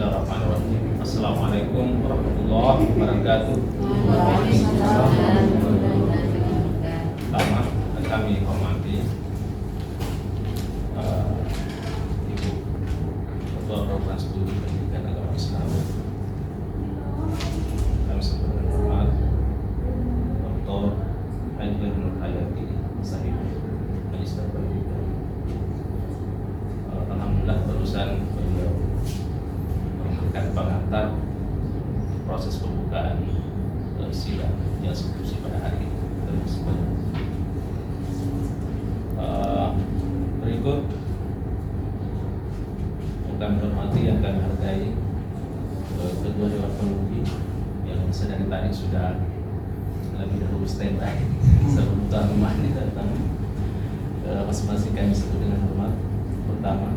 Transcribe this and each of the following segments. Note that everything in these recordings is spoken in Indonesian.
Bismillahirrahmanirrahim. Assalamualaikum warahmatullahi wabarakatuh. Pertama, kami hormati Ibu Ketua Program Studi Pendidikan Agama Islam. Kami sebenarnya hormat Dr. Haji Nur Hayati Sahib Magister Pendidikan. Alhamdulillah barusan beliau memberikan pengantar proses pembukaan sidang yang diskusi pada hari ini. Berikut yang kami hormati, yang kami hargai Ketua Dewan Pengundi yang sedang tadi sudah lebih dahulu standby sebelum tuan rumah ini datang. Masing-masing kami sebut dengan hormat. Pertama,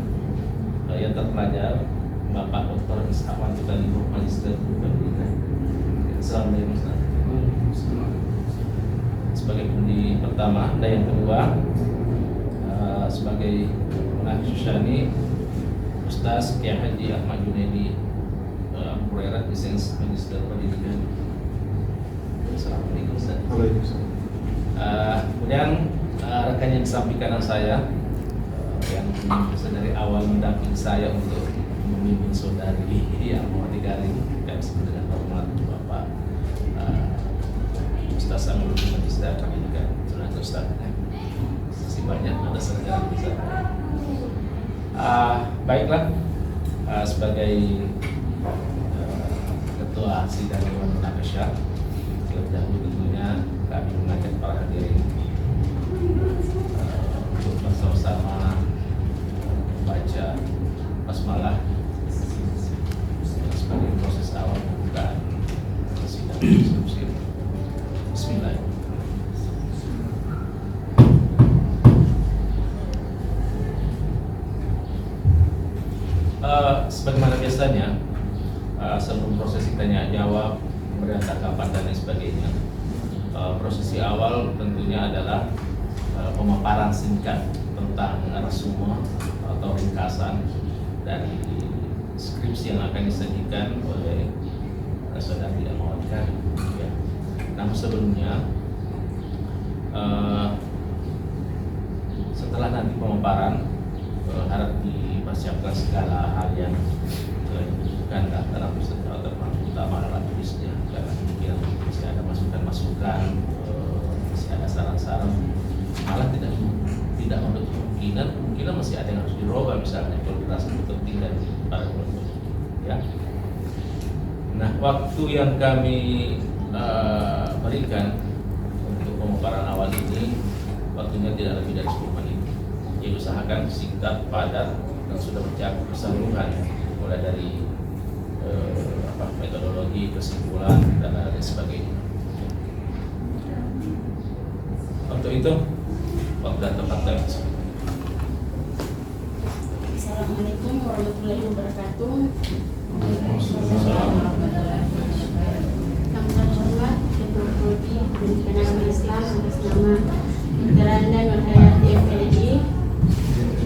yang terpelajar Bapak Dr. Ishak Wanjutalibo Magister Pendidikan. Assalamualaikum. Sebagai pengundi pertama, dan yang kedua sebagai pengajar Syani Ustaz Kiai Haji Ahmad Junaidi Abu Hurairah Lisensi Magister Pendidikan. Assalamualaikum Ustaz. Kemudian rekan yang di samping kanan saya yang dari awal mendampingi saya untuk memimpin saudari yang mau digaring, kami sebut dengan hormat Bapak Ustaz Amirudin Magister Pendidikan. Saudara Ustaz, masih banyak ada sejarah di sana. Baiklah, sebagai ketua sidang Dewan Munakasyah, terlebih dahulu tentunya kami mengajak para hadirin untuk bersama-sama membaca basmalah sebagai proses awal pembukaan sidang diskusi. Bismillahirrahmanirrahim. Sebagaimana biasanya, sebelum prosesi tanya jawab, kemudian tanggapan dan lain sebagainya, prosesi awal tentunya adalah pemaparan singkat tentang resume atau ringkasan dari skripsi yang akan disajikan oleh saudari Amawati. Ya. Namun sebelumnya, setelah nanti pemaparan, harap dipersiapkan segala hal yang dibutuhkan dalam peserta terutama alat tulisnya, karena mungkin masih ada masukan-masukan, masih ada saran-saran, malah tidak menutup kemungkinan masih ada yang harus dirubah, misalnya kalau dirasa penting dari para kelompok, ya. Nah, waktu yang kami berikan untuk pemaparan awal ini waktunya tidak lebih dari 10 menit. Jadi usahakan singkat, padat, dan sudah mencakup keseluruhan, mulai dari metodologi, kesimpulan, dan lain sebagainya. Untuk itu, waktu dan tempat kami. Assalamualaikum warahmatullahi wabarakatuh. Kami terhormat Ketua Prodi Pendidikan Agama Islam atas nama Dr. Anda Nur Hayati MPDI.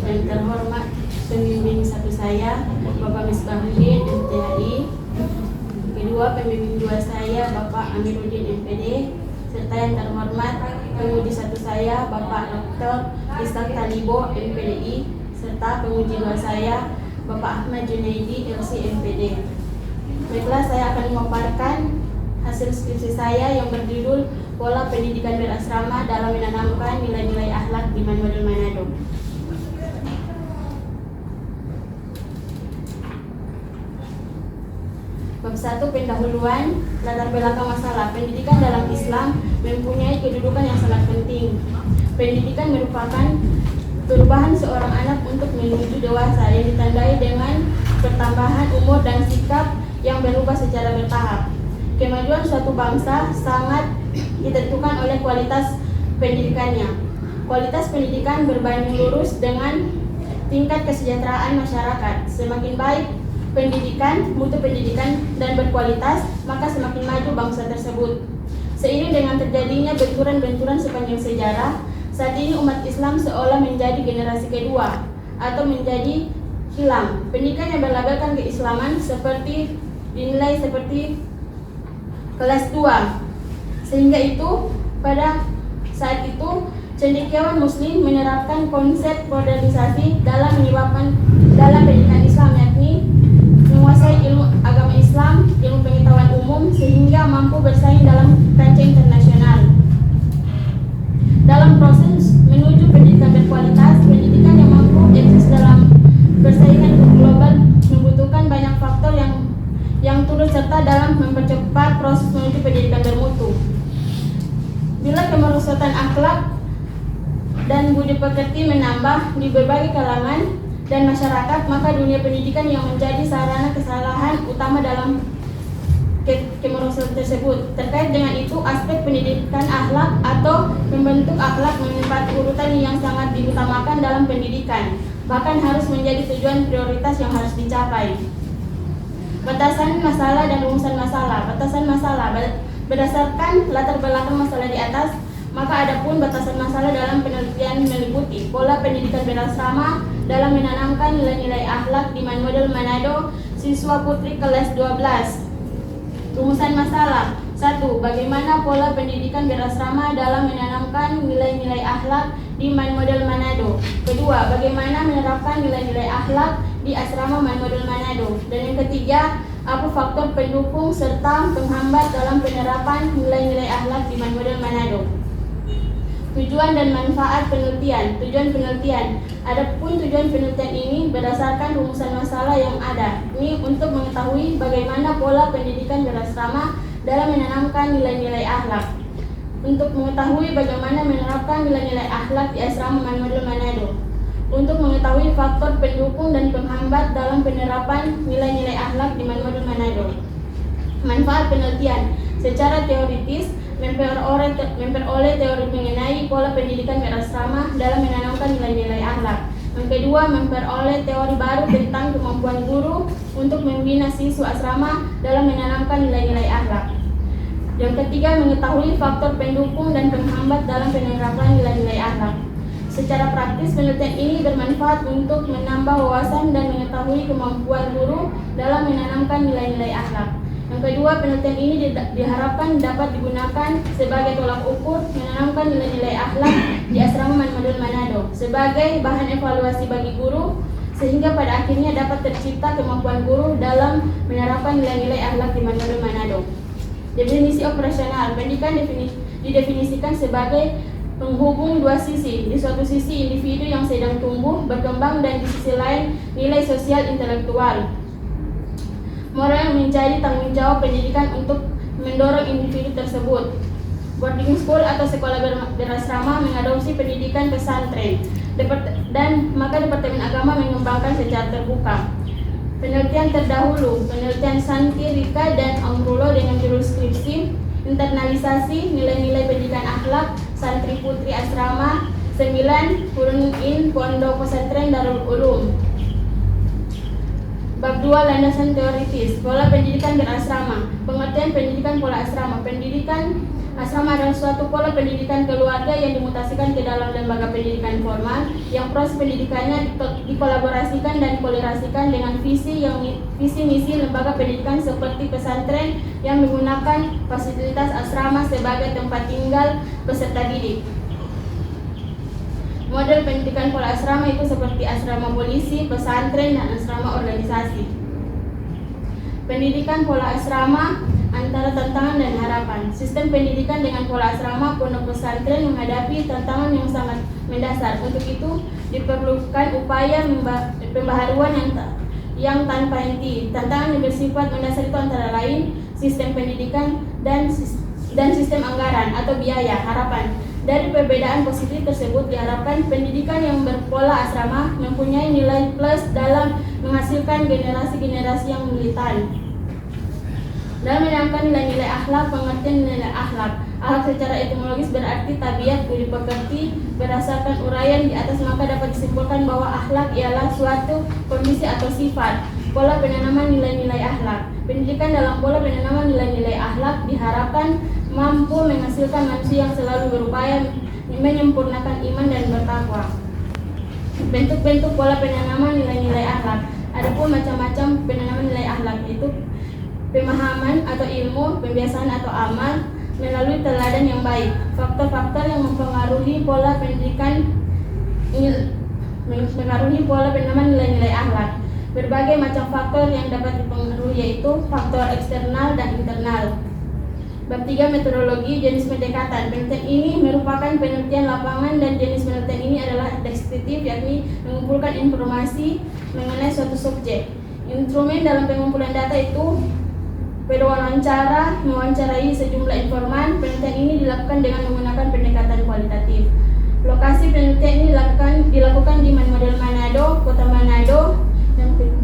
Yang terhormat pembimbing satu saya Bapak Misbahuddin MTHI. Kedua, pembimbing dua saya Bapak Amiruddin MPD, serta yang terhormat penguji satu saya Bapak Dr. Ishak Talibo MPDI, serta penguji dua saya Bapak Ahmad Junaidi LC MPD. Baiklah, saya akan memaparkan hasil skripsi saya yang berjudul Pola Pendidikan Berasrama dalam Menanamkan Nilai-nilai Akhlak di Manuel Manado. Bab 1, pendahuluan. Latar belakang masalah pendidikan dalam Islam mempunyai kedudukan yang sangat penting. Pendidikan merupakan perubahan seorang anak untuk menuju dewasa yang ditandai dengan pertambahan umur dan sikap yang berubah secara bertahap. Kemajuan suatu bangsa sangat ditentukan oleh kualitas pendidikannya. Kualitas pendidikan berbanding lurus dengan tingkat kesejahteraan masyarakat. Semakin baik pendidikan, mutu pendidikan dan berkualitas, maka semakin maju bangsa tersebut. Seiring dengan terjadinya benturan-benturan sepanjang sejarah, saat ini umat Islam seolah menjadi generasi kedua atau menjadi Islam. Pendidikan yang berlabelkan keislaman seperti dinilai seperti kelas 2. Sehingga itu pada saat itu cendekiawan muslim menerapkan konsep modernisasi dalam pendidikan Islam, yakni menguasai ilmu agama Islam, ilmu pengetahuan umum sehingga mampu bersaing dalam kancah internasional. Dalam proses menuju pendidikan berkualitas, pendidikan yang mampu eksis dalam persaingan global membutuhkan banyak faktor yang turut serta dalam mempercepat proses menuju pendidikan bermutu. Bila kemerosotan akhlak dan budi pekerti menambah di berbagai kalangan dan masyarakat, maka dunia pendidikan yang menjadi sarana kesalahan utama dalam kemerosotan tersebut. Terkait dengan itu, aspek pendidikan akhlak atau membentuk akhlak menempati urutan yang sangat diutamakan dalam pendidikan, bahkan harus menjadi tujuan prioritas yang harus dicapai. Batasan masalah dan rumusan masalah. Batasan masalah berdasarkan latar belakang masalah di atas, maka adapun batasan masalah dalam penelitian meliputi pola pendidikan berasrama dalam menanamkan nilai-nilai akhlak di Model Manado siswa putri kelas 12. Rumusan masalah. 1. Bagaimana pola pendidikan berasrama dalam menanamkan nilai-nilai akhlak di Model Manado. Kedua, bagaimana menerapkan nilai-nilai akhlak di asrama Model Manado. Dan yang ketiga, apa faktor pendukung serta penghambat dalam penerapan nilai-nilai akhlak di Model Manado. Tujuan dan manfaat penelitian. Tujuan penelitian. Adapun tujuan penelitian ini berdasarkan rumusan masalah yang ada. Ini untuk mengetahui bagaimana pola pendidikan berasrama dalam menanamkan nilai-nilai akhlak. Untuk mengetahui bagaimana menerapkan nilai-nilai akhlak di asrama Model Manado. Untuk mengetahui faktor pendukung dan penghambat dalam penerapan nilai-nilai akhlak di Model Manado. Manfaat penelitian. Secara teoritis, memperoleh teori mengenai pola pendidikan berasrama dalam menanamkan nilai-nilai akhlak. Yang kedua, memperoleh teori baru tentang kemampuan guru untuk membina siswa asrama dalam menanamkan nilai-nilai akhlak. Yang ketiga, mengetahui faktor pendukung dan penghambat dalam penerapan nilai-nilai akhlak. Secara praktis, penelitian ini bermanfaat untuk menambah wawasan dan mengetahui kemampuan guru dalam menanamkan nilai-nilai akhlak. Yang kedua, penelitian ini diharapkan dapat digunakan sebagai tolak ukur menanamkan nilai-nilai akhlak di asrama Model Manado sebagai bahan evaluasi bagi guru, sehingga pada akhirnya dapat tercipta kemampuan guru dalam menerapkan nilai-nilai akhlak di Model Manado. Definisi operasional. Pendidikan didefinisikan sebagai penghubung dua sisi. Di suatu sisi individu yang sedang tumbuh, berkembang, dan di sisi lain nilai sosial intelektual. Moral yang menjadi tanggung jawab pendidikan untuk mendorong individu tersebut. Boarding school atau sekolah berasrama mengadopsi pendidikan pesantren, dan maka Departemen Agama mengembangkan secara terbuka. Penelitian terdahulu, penelitian Santi, Rika, dan Amrulo dengan judul skripsi internalisasi nilai-nilai pendidikan akhlak santri putri asrama 9 in Pondok Pesantren Darul Ulum. Bab 2, landasan teoritis. Pola pendidikan berasrama. Pengertian pendidikan pola asrama. Pendidikan asrama adalah suatu pola pendidikan keluarga yang dimutasikan ke dalam lembaga pendidikan formal, yang proses pendidikannya dikolaborasikan dan dikolerasikan dengan visi misi lembaga pendidikan seperti pesantren yang menggunakan fasilitas asrama sebagai tempat tinggal peserta didik. Model pendidikan pola asrama itu seperti asrama polisi, pesantren, dan asrama organisasi. Pendidikan pola asrama antara tantangan dan harapan. Sistem pendidikan dengan pola asrama pondok pesantren menghadapi tantangan yang sangat mendasar. Untuk itu diperlukan upaya pembaharuan yang tanpa henti. Tantangan yang bersifat mendasar itu antara lain sistem pendidikan dan sistem anggaran atau biaya. Harapan. Dari perbedaan positif tersebut diharapkan pendidikan yang berpola asrama mempunyai nilai plus dalam menghasilkan generasi-generasi yang militan. Dalam menanamkan nilai-nilai akhlak. Pengertian nilai akhlak. Akhlak secara etimologis berarti tabiat, budi pekerti. Berdasarkan uraian di atas, maka dapat disimpulkan bahwa akhlak ialah suatu kondisi atau sifat. Pola penanaman nilai-nilai akhlak. Pendidikan dalam pola penanaman nilai-nilai akhlak diharapkan mampu menghasilkan manusia yang selalu berupaya menyempurnakan iman dan bertakwa. bentuk-bentuk pola penanaman nilai-nilai akhlak. Adapun macam-macam penanaman nilai akhlak itu pemahaman atau ilmu, pembiasaan atau amal melalui teladan yang baik. Faktor-faktor yang mempengaruhi pola pendidikan mempengaruhi pola penanaman nilai-nilai akhlak. Berbagai macam faktor yang dapat dipengaruhi yaitu faktor eksternal dan internal. Bab 3 metodologi jenis pendekatan. Penelitian ini merupakan penelitian lapangan dan jenis penelitian ini adalah deskriptif, yakni mengumpulkan informasi mengenai suatu subjek. Instrumen dalam pengumpulan data itu berwawancara, mewawancarai sejumlah informan. Penelitian ini dilakukan dengan menggunakan pendekatan kualitatif. Lokasi penelitian ini dilakukan di Model Manado, Kota Manado,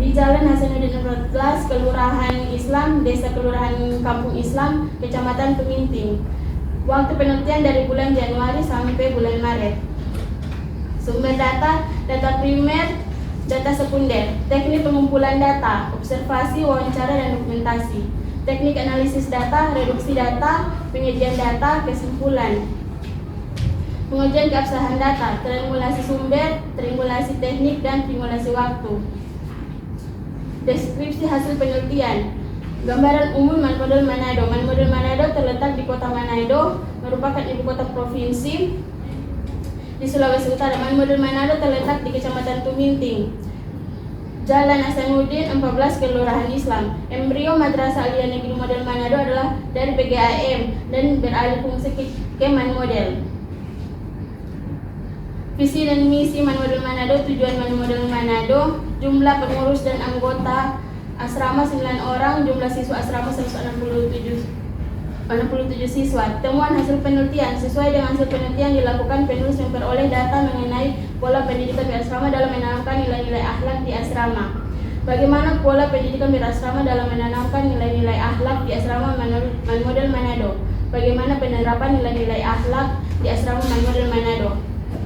di Jalan Hasanuddin 14, Kelurahan Islam, Desa Kelurahan Kampung Islam, Kecamatan Tuminting. Waktu penelitian dari bulan Januari sampai bulan Maret. Sumber data, data primer, data sekunder, teknik pengumpulan data, observasi, wawancara, dan dokumentasi, teknik analisis data, reduksi data, penyajian data, kesimpulan, pengujian keabsahan data, triangulasi sumber, triangulasi teknik, dan triangulasi waktu. Deskripsi hasil penelitian. Gambaran umum Model Manado. Model Manado terletak di Kota Manado, merupakan ibu kota provinsi di Sulawesi Utara. Model Manado terletak di Kecamatan Tuminting, Jalan Hasanuddin 14, Kelurahan Islam. Embrio Madrasah Aliyah Negeri Model Manado adalah dari PGAM dan beralih fungsi ke Model. Visi dan misi Model Manado. Tujuan Model Manado: jumlah pengurus dan anggota asrama 9 orang, jumlah siswa asrama 167 siswa. Temuan hasil penelitian. Sesuai dengan hasil penelitian dilakukan, penulis memperoleh data mengenai pola pendidikan di asrama dalam menanamkan nilai-nilai akhlak di asrama. Bagaimana pola pendidikan berasrama dalam menanamkan nilai-nilai akhlak di asrama Model Manado? Bagaimana penerapan nilai-nilai akhlak di asrama Model Manado?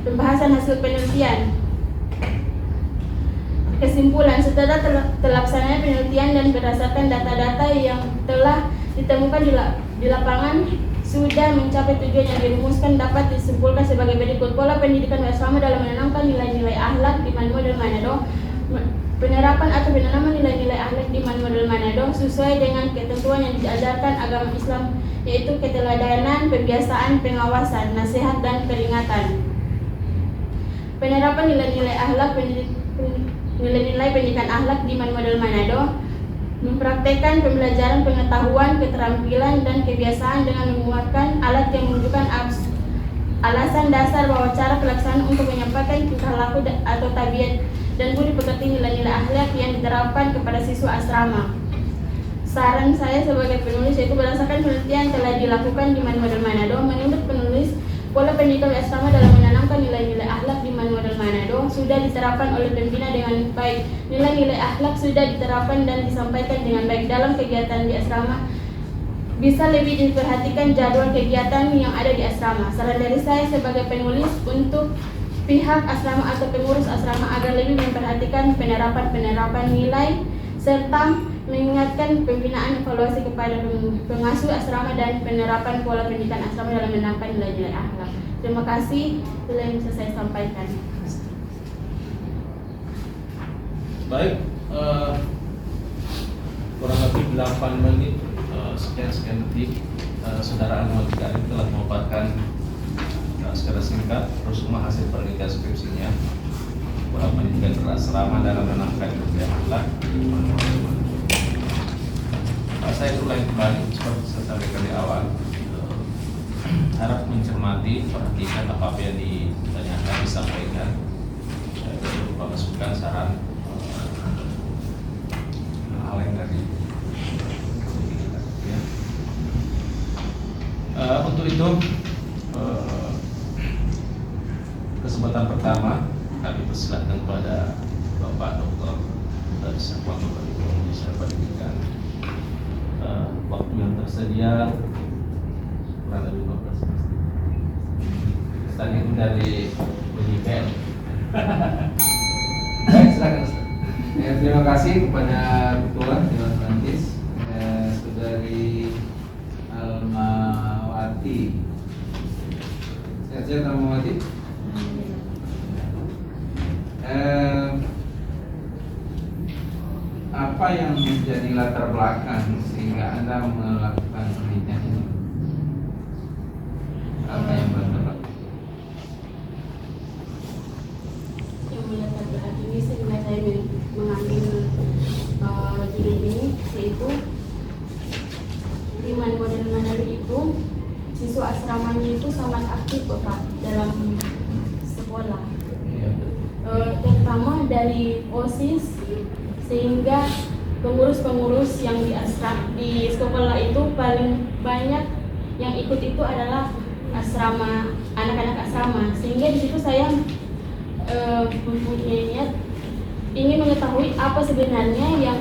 Pembahasan hasil penelitian. Kesimpulan, setelah terlaksananya penelitian dan berdasarkan data-data yang telah ditemukan di lapangan sudah mencapai tujuan yang dirumuskan, dapat disimpulkan sebagai berikut. Pola pendidikan bersama dalam menanamkan nilai-nilai akhlak di Model Manado. Penerapan atau penanaman nilai-nilai akhlak di Model Manado sesuai dengan ketentuan yang diajarkan agama Islam, yaitu keteladanan, pembiasaan, pengawasan, nasihat, dan peringatan. Penerapan nilai-nilai akhlak nilai-nilai pendidikan akhlak di Model Manado: mempraktekkan pembelajaran pengetahuan, keterampilan, dan kebiasaan dengan menguatkan alat yang menunjukkan alasan dasar bahwa cara pelaksanaan untuk menyampaikan tingkah laku atau tabiat dan budi pekerti nilai-nilai akhlak yang diterapkan kepada siswa asrama. Saran saya sebagai penulis yaitu berdasarkan penelitian telah dilakukan di Model Manado. Menurut penulis, pola pendidikan asrama dalam menanamkan nilai-nilai akhlak di Model Manado sudah diterapkan oleh pembina dengan baik. Nilai-nilai akhlak sudah diterapkan dan disampaikan dengan baik dalam kegiatan di asrama. Bisa lebih diperhatikan jadwal kegiatan yang ada di asrama. Saran dari saya sebagai penulis untuk pihak asrama atau pengurus asrama agar lebih memperhatikan penerapan nilai serta mengingatkan pembinaan evaluasi kepada pengasuh asrama dan penerapan pola pendidikan asrama dalam menanamkan nilai-nilai akhlak. Terima kasih, itu yang bisa saya sampaikan. Baik, kurang lebih 8 menit sekian detik Saudara Anwar Karim telah memaparkan secara singkat resume hasil penelitian skripsinya pola pendidikan berasrama dalam menanamkan nilai akhlak. Saya ulangi kembali seperti saya sampaikan di awal. Harap mencermati, perhatikan apa yang ditanyakan, disampaikan, dan lupa masukan saran hal yang tadi. Ya. Untuk itu kesempatan pertama kami persilakan kepada Bapak Dr. dari Satuan Indonesia Pendidikan. Waktu yang tersedia kurang lebih 15 menit. Tadi itu dari penyidik. Baik, silakan Ustaz. Terima kasih kepada Ketua Dewan Prancis, Saudari Almawati. Sehat-sehat Almawati. Apa yang menjadi latar belakang sehingga Anda melakukan penelitian ini? Apa yang latar belakang? Yang melatar belakang ini sehingga saya mengambil judul ini, yaitu di model Manado itu siswa asramanya itu sangat aktif Bapak dalam sekolah, terutama dari OSIS, sehingga pengurus-pengurus yang di sekolah itu paling banyak yang ikut itu adalah asrama, anak-anak asrama, sehingga di situ saya mempunyai niat ingin mengetahui apa sebenarnya yang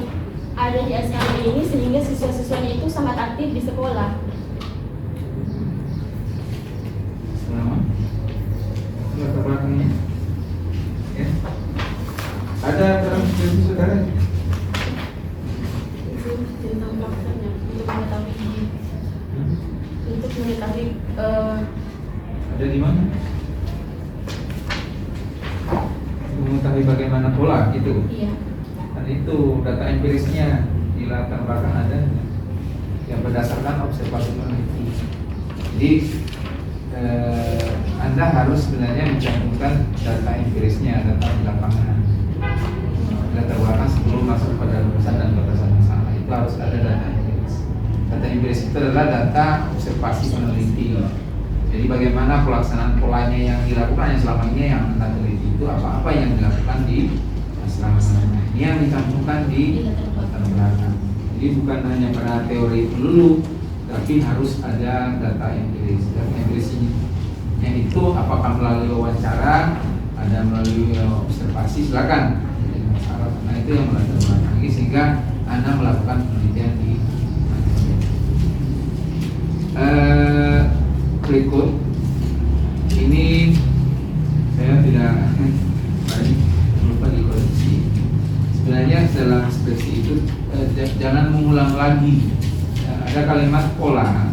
ada di asrama ini sehingga siswa-siswanya itu sangat aktif di sekolah. Selama latar belakangnya, ya. Ada transkripsi saudara? Itu tentang maksudnya untuk mengetahui Ada di mana? Mengetahui bagaimana pola gitu. iya. Dan itu data empirisnya di latar belakang ada yang berdasarkan observasi peneliti. Jadi Anda harus sebenarnya mencantumkan data empirisnya, data di lapangan, data belakang sebelum masuk pada rumusan dan batasan masalah. Itu harus ada data empiris. Data empiris itu adalah data observasi peneliti. Jadi bagaimana pelaksanaan polanya yang dilakukan yang selama ini yang Anda teliti itu apa-apa yang dilakukan di asrama. Ini yang dicantumkan di latar belakang. Jadi bukan hanya pada teori dulu, tapi harus ada data empiris. Data empiris ini itu apakah melalui wawancara, ada melalui observasi, silakan. Jadi masalah, nah itu yang melatar belakang sehingga Anda melakukan penelitian di berikut. Ini saya tidak lupa dikoreksi. Sebenarnya dalam ekspresi itu jangan mengulang lagi. Ada kalimat pola,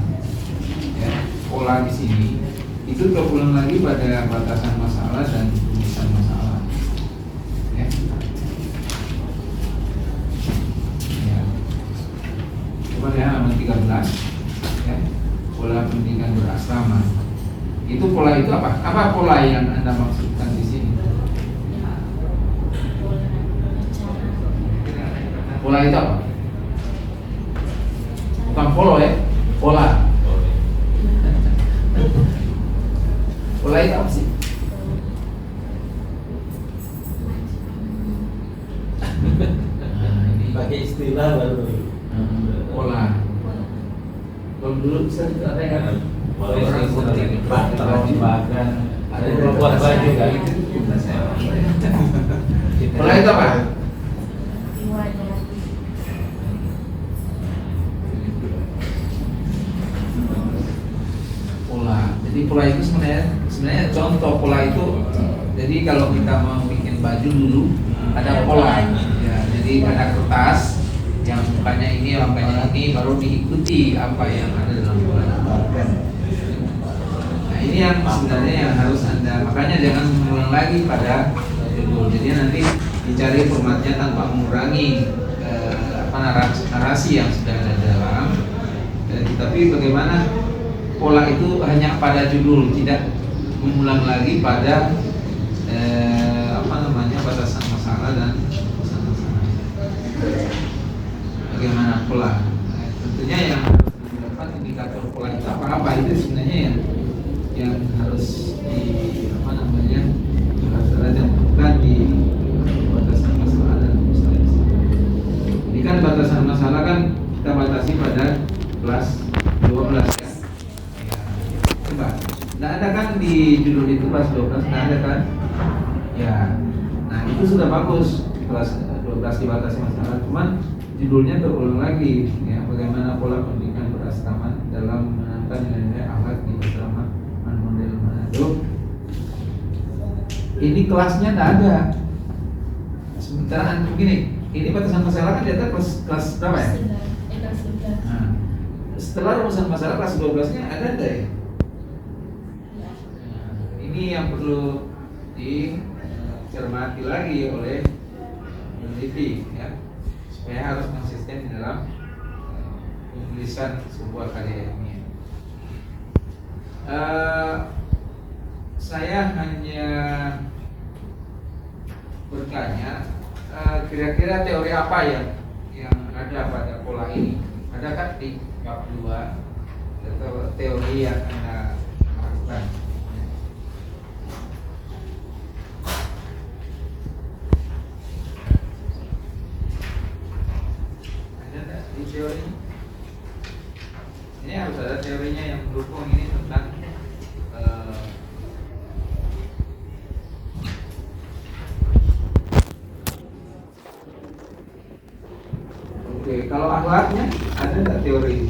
ya, pola di sini itu terulang lagi pada batasan masalah dan rumusan masalah. Ya. Ya. Coba lihat halaman 13. Ya. Pola pendidikan berasrama. Itu pola itu apa? Apa pola yang Anda maksudkan di sini? Pola itu apa? Bukan polo ya, pola. Pola itu apa sih? Pakai istilah baru. Pola. Kalau dulu bisa dikatakan Boleh ikuti bahan ada buat baju kan? pola itu apa? Pola. Jadi pola itu sebenarnya contoh pola itu. Jadi kalau kita mau bikin baju dulu ada pola. Ya, jadi ada kertas yang mukanya ini, rangkanya ini, baru diikuti apa yang ada dalam pola. Nah ini yang sebenarnya yang harus Anda, makanya jangan mengulang lagi pada judul. Jadi nanti dicari formatnya tanpa mengurangi narasi yang sudah ada dalam. Tapi bagaimana pola itu hanya pada judul, tidak mengulang lagi pada batasan masalah dan batasan masalah. Bagaimana pola? Nah, tentunya yang harus didapat indikator pola itu apa itu sebenarnya yang harus harus tentukan di batasan masalah dan masalah. Ini kan batasan masalah kan kita batasi pada kelas 12 ya. Coba, tidak ada kan di judul itu kelas 12, tidak ada kan? Ya, nah itu sudah bagus kelas 12 dibatasi masalah. Cuman judulnya terulang lagi, ya, bagaimana pola pendidikan berasrama dalam menanamkan nilai-nilai akhlak di asrama model Manado. Ini kelasnya tidak ada. Sementara begini, ini batasan masalah kan di atas kelas berapa ya? Kelas 11. Nah, setelah rumusan masalah kelas 12-nya ada enggak ya? Ini yang perlu dicermati lagi oleh peneliti ya, supaya harus konsisten di dalam penulisan sebuah karya ilmiah. Saya hanya bertanya, kira-kira teori apa yang ada pada pola ini? Ada kan di bab 2 atau teori yang Anda lakukan? Ada nggak di teori? Ini harus ada teorinya yang mendukung ini tentang Oke, kalau akhlaknya ada nggak teori?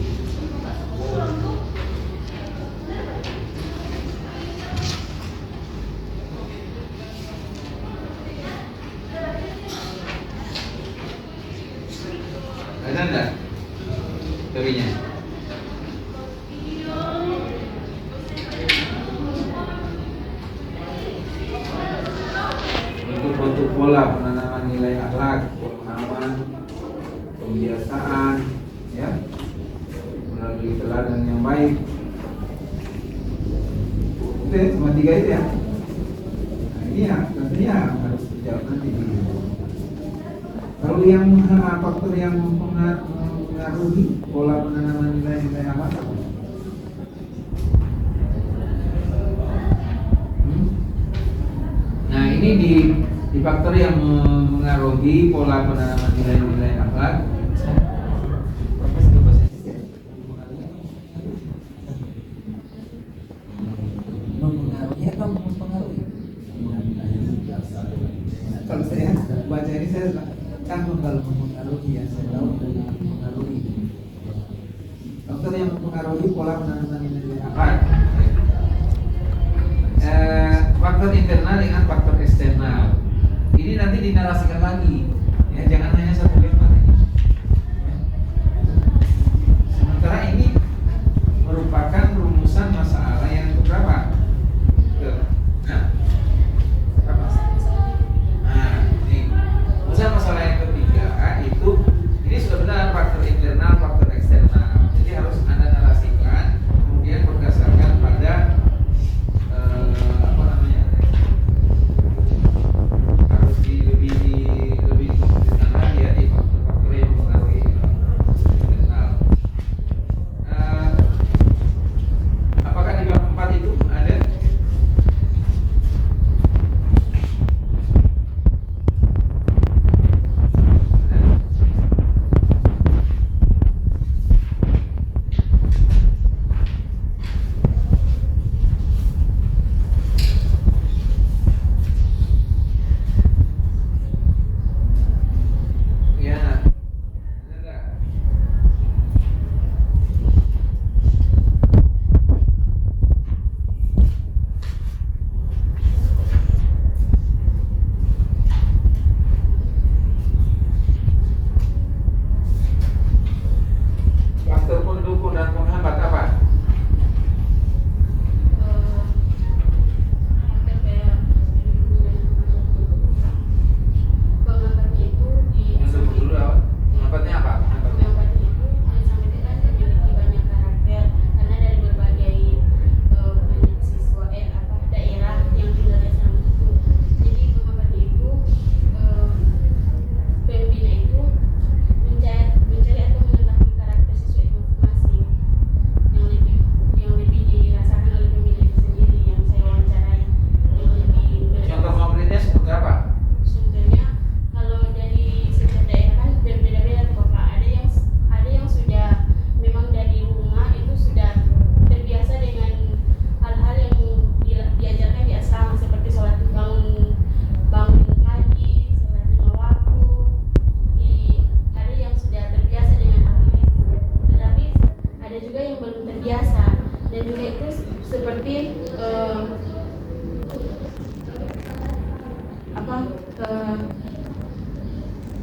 Ada nggak teorinya? Bentuk-bentuk pola penanaman nilai akhlak, pemahaman, pembiasaan, ya, melalui teladan yang baik. Oke, cuma 3 itu ya. Nah, ini ya tentunya harus dijawab nanti. Kalau yang faktor yang mempengaruhi pola penanaman nilai-nilai apa? Nah, ini di faktor yang mengaruhi pola penanaman nilai-nilai akhlak. Mempengaruhi atau mempengaruhi? Kalau saya baca ini saya canggung kalau mempengaruhi ya, saya tahu dengan mempengaruhi. Faktor yang mempengaruhi pola penanaman nilai akhlak. Faktor internal dengan faktor eksternal. Ini nanti dinarasikan lagi, ya, jangan hanya satu kalimat ini. Sementara ini merupakan rumusan masalah yang keberapa? Ini rumusan masalah yang ketiga itu. Ini sudah benar faktor internal, faktor eksternal. Jadi harus Anda narasikan, kemudian berdasarkan pada lebih konkretkan lagi ya di faktor-faktor yang mempengaruhi internal. Apakah di bab 4 itu ada? Faktor pendukung dan penghambat apa? Yang dulu apa? Penghambatnya apa? Contoh konkretnya seperti apa? Contohnya kalau dari setiap daerah kan berbeda-beda tuh Bapak. Ada yang sudah memang dari rumah itu sudah terbiasa dengan hal-hal yang diajarkan di asrama seperti sholat bangun pagi, sholat 5 waktu. Ada yang sudah terbiasa dengan hal itu. Tetapi ada juga yang belum terbiasa dan juga itu seperti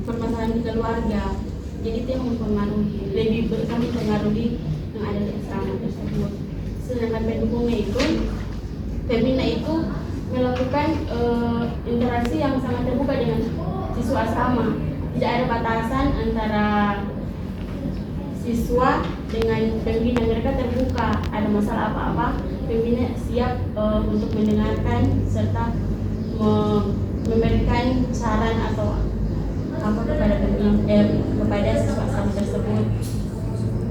permasalahan di keluarga. Jadi itu yang mempengaruhi, lebih besar mempengaruhi yang ada di asrama tersebut. Sedangkan pendukungnya itu, pembina itu melakukan interaksi yang sangat terbuka dengan siswa asrama. Tidak ada batasan antara siswa dengan pembina, mereka terbuka. Ada masalah apa-apa, pembina siap untuk mendengarkan serta memberikan saran atau apa kepada kepada siswa asrama tersebut.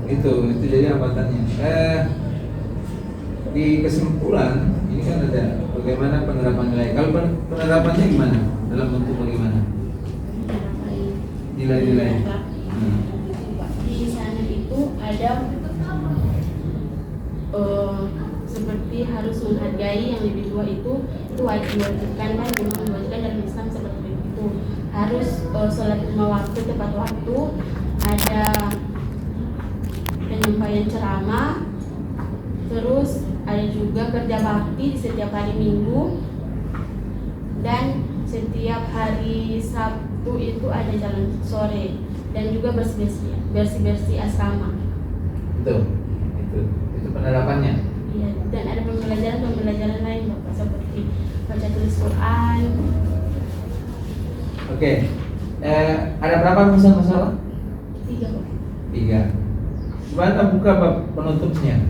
Itu jadi hambatannya. Di kesimpulan ini kan ada bagaimana penerapan nilai. Kalau penerapannya gimana? Dalam bentuk bagaimana? Nilai-nilai. Di sana itu ada seperti harus menghargai yang lebih tua, itu diwajibkan kan, diwajibkan dalam Islam seperti itu. Harus sholat 5 waktu tepat waktu, ada penyampaian ceramah, terus ada juga kerja bakti di setiap hari Minggu, dan setiap hari Sabtu itu ada jalan sore, dan juga bersih-bersih asrama. Itu penerapannya. Iya, dan ada pembelajaran lain Bapak, seperti baca tulis Quran. Oke. Ada berapa masalah? 3 Bapak. 3. Coba buka bab penutupnya.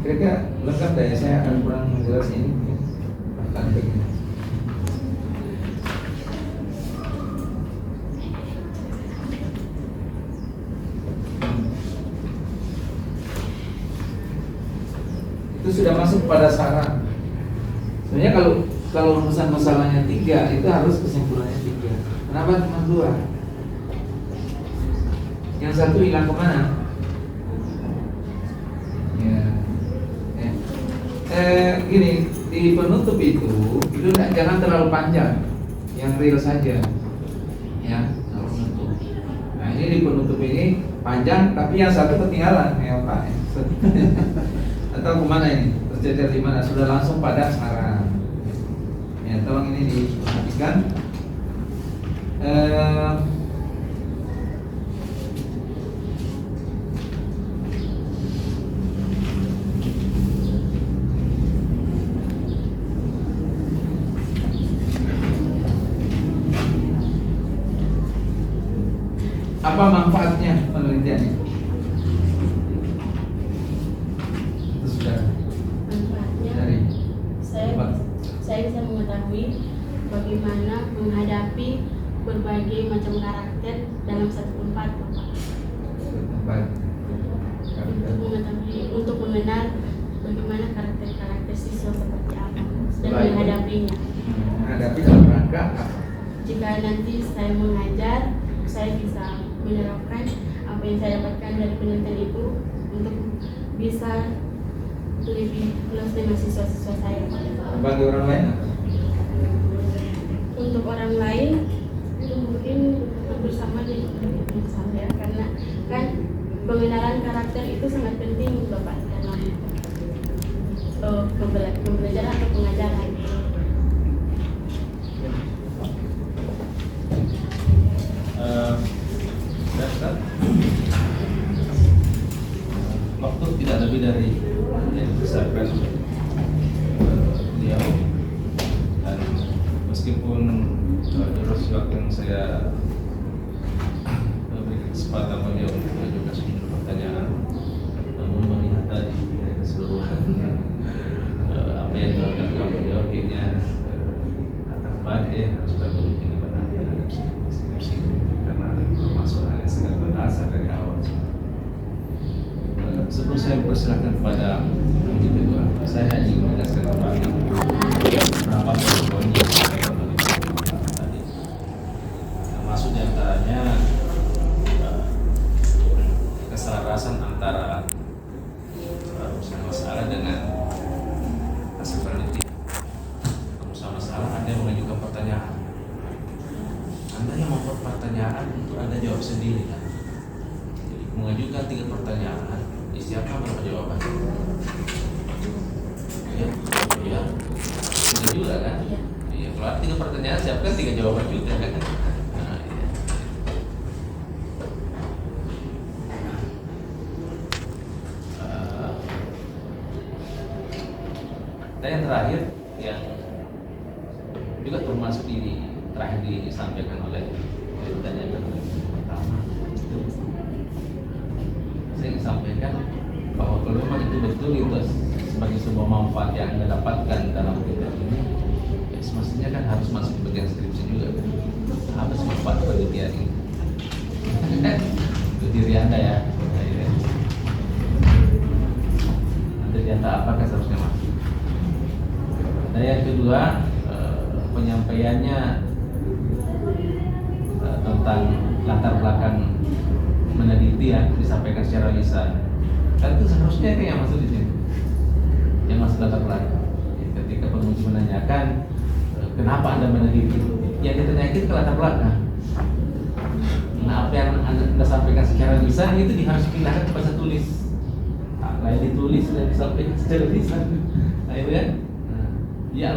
Kira-kira lengkap dah ya, saya akan kurang jelas ini. Itu sudah masuk pada saran. Sebenarnya kalau masalahnya 3 itu harus kesimpulannya 3. Kenapa cuma 2? Yang satu hilang kemana? Gini, di penutup itu jangan terlalu panjang, yang real saja, ya. Penutup. Nah ini di penutup ini panjang, tapi yang satu ketinggalan, ya Pak. Atau kemana ini? Tercecer di mana? Sudah langsung pada saran. Ya, tolong ini diperhatikan. Apa manfaatnya penelitian itu? Itu sudah Manfaatnya dari saya bisa mengetahui bagaimana menghadapi berbagai macam karakter dalam satu tempat, Bapak. tempat. Untuk mengenal bagaimana karakter siswa seperti apa dan Baik. menghadapinya. Menghadapi dalam rangka apa? Jika nanti saya mengajar, saya bisa menerapkan apa yang saya dapatkan dari penelitian itu untuk bisa lebih close dengan siswa-siswa saya. Bagi orang lain apa? Untuk orang lain itu mungkin bersama dengan saya, karena kan pengenalan karakter itu sangat penting Bapak dalam pembelajaran atau pengajaran. Waktu tidak lebih dari yang disahkan beliau, dan meskipun durasi waktu yang saya memberi kesempatan beliau untuk mengajukan sejumlah pertanyaan, namun melihat tadi dari keseluruhan apa yang dilakukan beliau, akhirnya tampaknya sudah memiliki perhatian terhadap skripsi karena ada permasalahan yang sangat berdasar dari awal. Sebelum saya persilakan kepada yang kedua, saya ingin menjelaskan kembali beberapa poin yang saya tadi. Termasuk diantaranya keselarasan antara masalah dengan hasil penelitian. Masalah Anda mengajukan pertanyaan, Anda yang membuat pertanyaan untuk Anda jawab sendiri kan? Jadi mengajukan 3 pertanyaan, siapa berapa jawaban? Iya, itu juga kan? Iya, kalau ada 3 pertanyaan, siapkan 3 jawaban juga kan? Nah, iya. Dan yang terakhir yang juga termasuk di terakhir disampaikan oleh ditanyakan oleh pertama, saya ingin sampaikan bahwa kalau memang itu betul itu sebagai sebuah manfaat yang Anda dapatkan dalam kegiatan ini, ya semestinya kan harus masuk ke bagian skripsi juga kan. Apa sih manfaat penelitian ini? Itu diri Anda ya. Nanti data apakah seharusnya masuk? Dan yang kedua, penyampaiannya tentang latar belakang meneliti ya, disampaikan secara lisan. Kan itu seharusnya yang masuk di sini, yang masuk latar belakang. Ketika penguji menanyakan kenapa Anda meneliti, yang ditanyakan ke latar belakang. Nah, apa yang Anda sampaikan secara lisan itu harus dipindahkan ke bahasa tulis. Nah, yang ditulis dan disampaikan secara lisan. Nah, itu ya. Ya,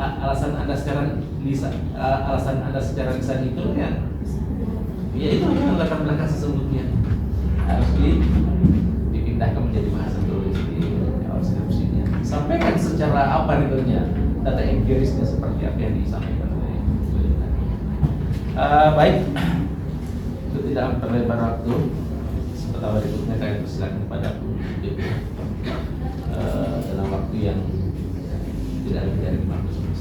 alasan Anda secara lisan, itu ya itu yang latar belakang sesungguhnya harus dipindahkan menjadi bahasa tulis di skripsinya. Sampaikan secara apa ritnya, data empirisnya seperti apa yang disampaikan oleh beliau. Baik, itu tidak memperlebar waktu. Sementara berikutnya kalian persilakan kepada dalam waktu yang tidak lebih dari 15 menit.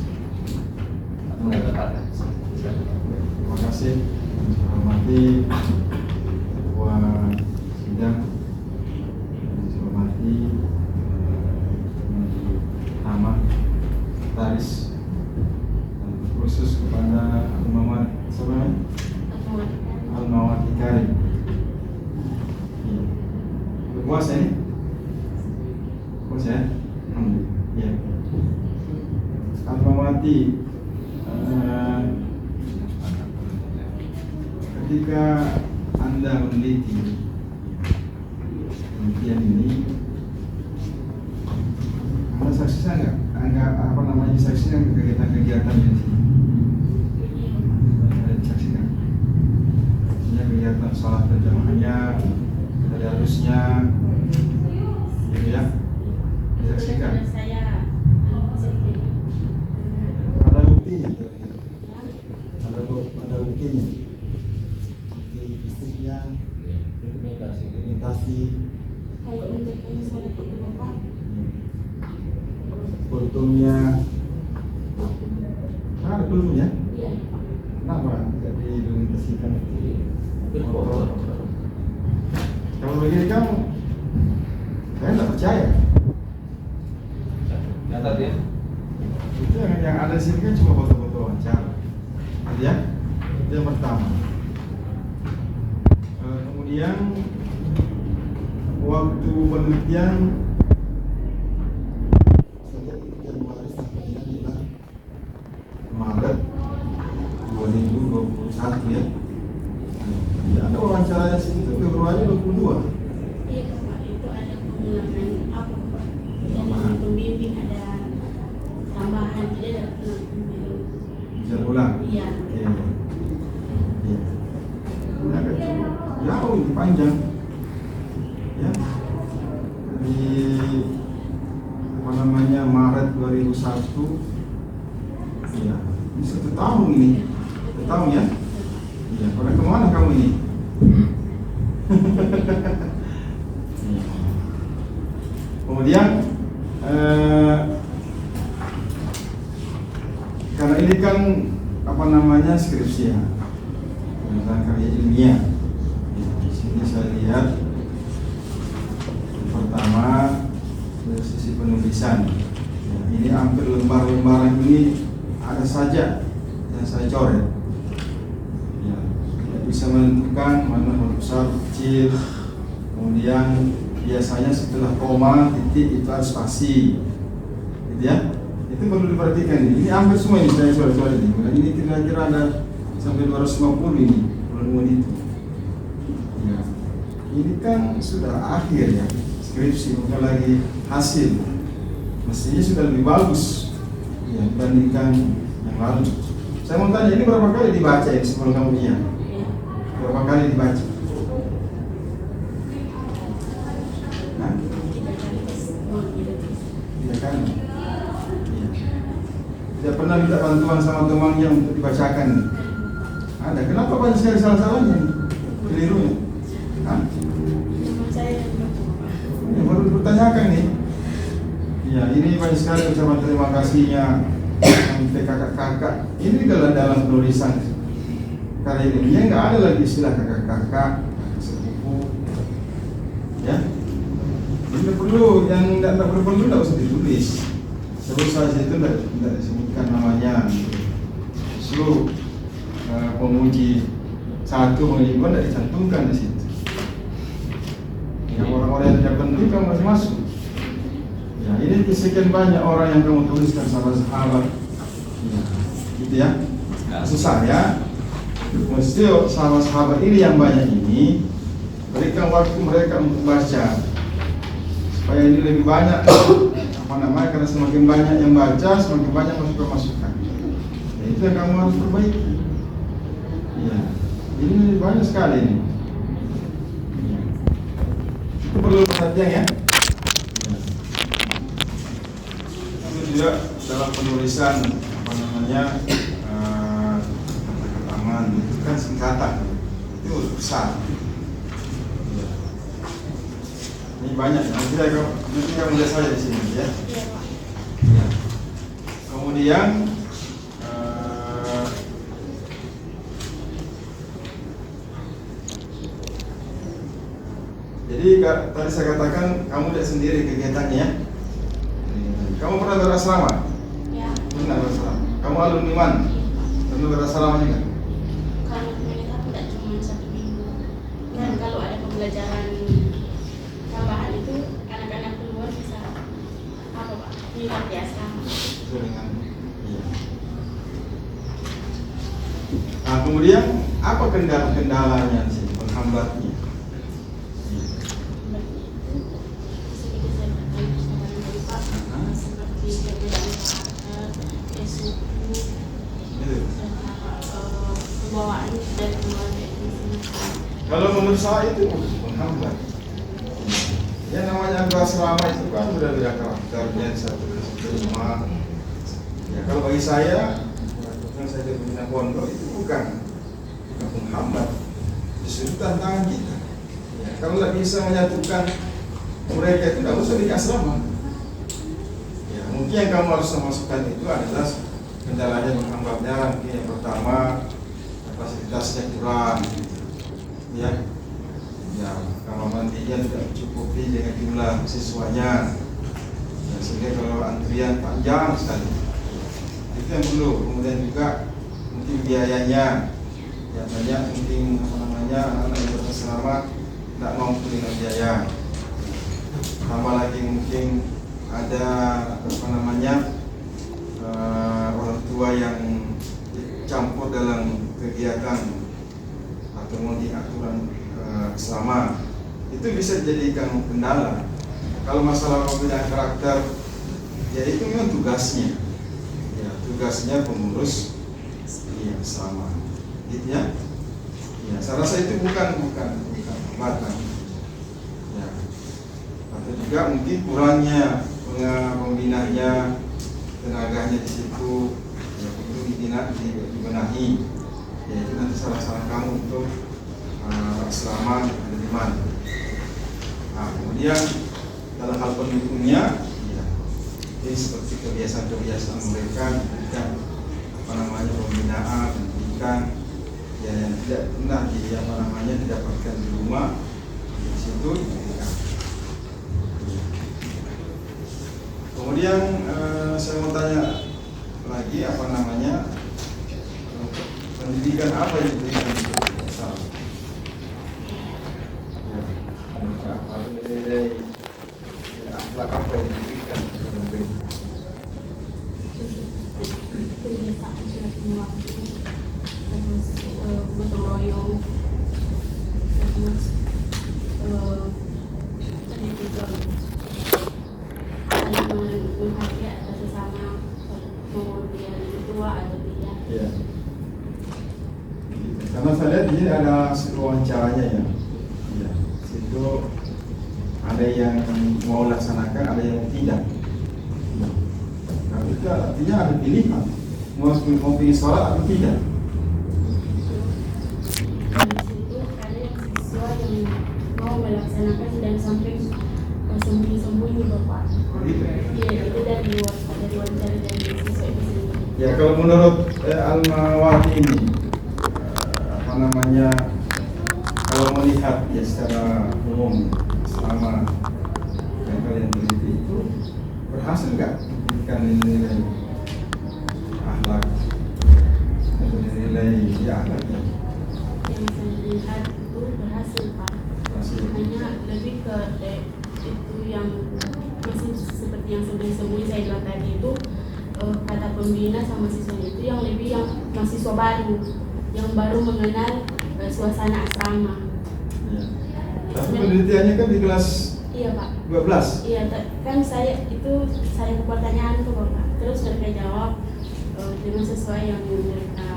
Mengatakan, terima kasih. Saya hormati Ketua Sidang, saya hormati Ahmad Taris, dan khusus kepada Al-Mawad Karim. Puas ya? Puas ya? Ya. Al-Mawati, ketika Anda meneliti penelitian ini, Anda saksikan nggak? Disaksikan kegiatan-kegiatan di sini? Ada disaksikan? Kegiatan sholat berjamaahnya, tadarusnya, gitu ya? Disaksikan? Ada buktinya? Ada buktinya? Fisiknya, dokumentasi, fotonya, ada fotonya? Kenapa tidak didokumentasikan? Kalau begini kamu, saya tidak percaya. Catat ya. Itu yang ada di sini kan cuma foto-foto wawancara, ya? Itu yang pertama. Kemudian waktu penelitian sejak Januari sampai adalah Maret 2021 ya. Ya, ada wawancara di situ Februari 22. Iya Pak, itu ada pengulangan apa Pak? Jadi pembimbing ada tambahan, jadi ada pembimbing. Bisa ulang. Iya. Iya. Iya. Jauh lebih panjang, ya. Di Maret 2001, ya. Ini 1 tahun ini, 1 tahun ya. Ya, pada kemana kamu ini? Kemudian karena ini kan skripsi ya, tentang karya ilmiah. Ya, di sini saya lihat yang pertama dari sisi penulisan. Ya, ini hampir lembar-lembaran ini ada saja yang saya coret. Ya, bisa menentukan mana huruf besar, kecil. Kemudian biasanya setelah koma, titik itu harus spasi, gitu ya. Itu perlu diperhatikan ini. Ini hampir semua ini saya coret-coret ini. Ini kira-kira ada sampai 250 ini penemuan itu. Ya, ini kan sudah akhir ya, skripsi bukan lagi hasil. Mestinya sudah lebih bagus ya, dibandingkan yang lalu. Saya mau tanya, ini berapa kali dibaca ya sebelum kamu iya? Berapa kali dibaca? Nah, 3 kali. minta bantuan sama temannya untuk dibacakan. Ada. Kenapa banyak sekali salah-salahnya? Kelirunya. Hah? Cuma saya yang Ya, baru dipertanyakan nih. Ya, ini banyak sekali ucapan terima kasihnya sampai kakak-kakak. Ini dalam penulisan karya ilmiah nggak ada lagi istilah kakak-kakak, sepupu. Ya, ini perlu yang tidak perlu tidak usah ditulis. Sebut saja itu tidak disebutkan namanya. Justru pemuji satu memuji dua tidak dicantumkan di situ. Yang orang-orang yang tidak penting kamu masih masuk. Ya, ini sekian banyak orang yang kamu tuliskan sahabat-sahabat. Ya, gitu ya. Maksud saya, mesti sahabat-sahabat ini yang banyak ini berikan waktu mereka untuk baca supaya ini lebih banyak karena semakin banyak yang baca semakin banyak masukan. Ya, itu yang kamu harus perbaiki. Ya, ini lebih banyak sekali ini. Ya. Itu perlu perhatian ya. Itu juga dalam penulisan aman itu kan singkatan itu besar. Ya. Ini banyak. Nanti kamu lihat saja di sini ya. Iya, Pak. Ya. Kemudian jadi tadi saya katakan kamu tidak sendiri kegiatannya ya. Kamu pernah berasrama? Ya. Pernah berasrama. Kamu alumni mana? Pernah berasrama juga? Kalau mereka tidak cuma 1 minggu. Dan kalau ada pembelajaran tambahan itu anak-anak keluar bisa apa Pak? Minat di asrama. Itu dengan iya. Nah, kemudian apa kendalanya sih penghambatnya? Sedikit saya bertanya kepada dari Pak seperti perbedaan karakter, suku, Gitu. pembawaan dari keluarga itu sendiri. Kalau menurut saya itu menghambat. Ya namanya berasrama itu kan beda-beda karakternya satu rumah. Ya kalau bagi saya, yang saya punya pondok itu bukan menghambat, justru tantangan kita. Ya, kalau nggak bisa menyatukan mereka itu nggak usah di asrama. Ya mungkin yang kamu harus masukkan itu adalah kendalanya menghambatnya. Mungkin yang pertama kapasitasnya kurang. Ya, kamar mandinya tidak mencukupi dengan jumlah siswanya, ya, sehingga kalau antrian panjang sekali, itu yang perlu. Kemudian juga mungkin biayanya, ya banyak mungkin anak-anak yang berasrama tidak mampu dengan biaya. Tambah lagi mungkin ada orang tua yang campur dalam kegiatan atau mungkin aturan asrama, itu bisa dijadikan kendala. Kalau masalah perbedaan karakter, ya itu memang tugasnya, ya tugasnya pengurus asrama, gitu ya. Ya, saya rasa itu bukan hambatan. Ya, atau juga mungkin kurangnya pembinanya, tenaganya di situ, ya itu dibenahi. Ya itu nanti salah kamu untuk asrama ada di mana. Nah, kemudian dalam hal pendukungnya, ya, ini seperti kebiasaan mereka, memberikan pembinaan, pendidikan, ya yang tidak pernah didapatkan di rumah, di situ diberikan. Kemudian saya mau tanya lagi pendidikan apa yang diberikan di asrama? Akhlak apa yang diberikan? Kebiasaan sudah waktu, terus gotong royong, terus tadi juga saling menghargai atas sesama, mau dia lebih tua atau tidak. Ya. Karena saya lihat di sini ada wawancaranya ya. Ya. Situ ada yang mau laksanakan, ada yang tidak. Nah, itu artinya ada pilihan. mau pergi sholat atau tidak? Di situ ada yang siswa yang mau melaksanakan dan sampai sembunyi-sembunyi Bapak. Gitu. Iya, itu dari wawancara dari siswa itu sendiri. Ya kalau menurut Almawati ini apa namanya, kalau melihat ya secara umum selama yang kalian teliti itu berhasil nggak memberikan nilai akhlak atau nilai di akhlaknya? Yang saya lihat itu berhasil Pak. Berhasil. Hanya lebih ke itu yang masih seperti yang sembunyi-sembunyi saya bilang tadi itu, kata pembina sama siswa itu yang lebih yang mahasiswa baru yang baru mengenal suasana asrama. Ya. Tapi penelitiannya kan di kelas Iya Pak. 12. Iya, kan saya ke pertanyaan tuh Bapak. Terus mereka jawab dengan sesuai yang mereka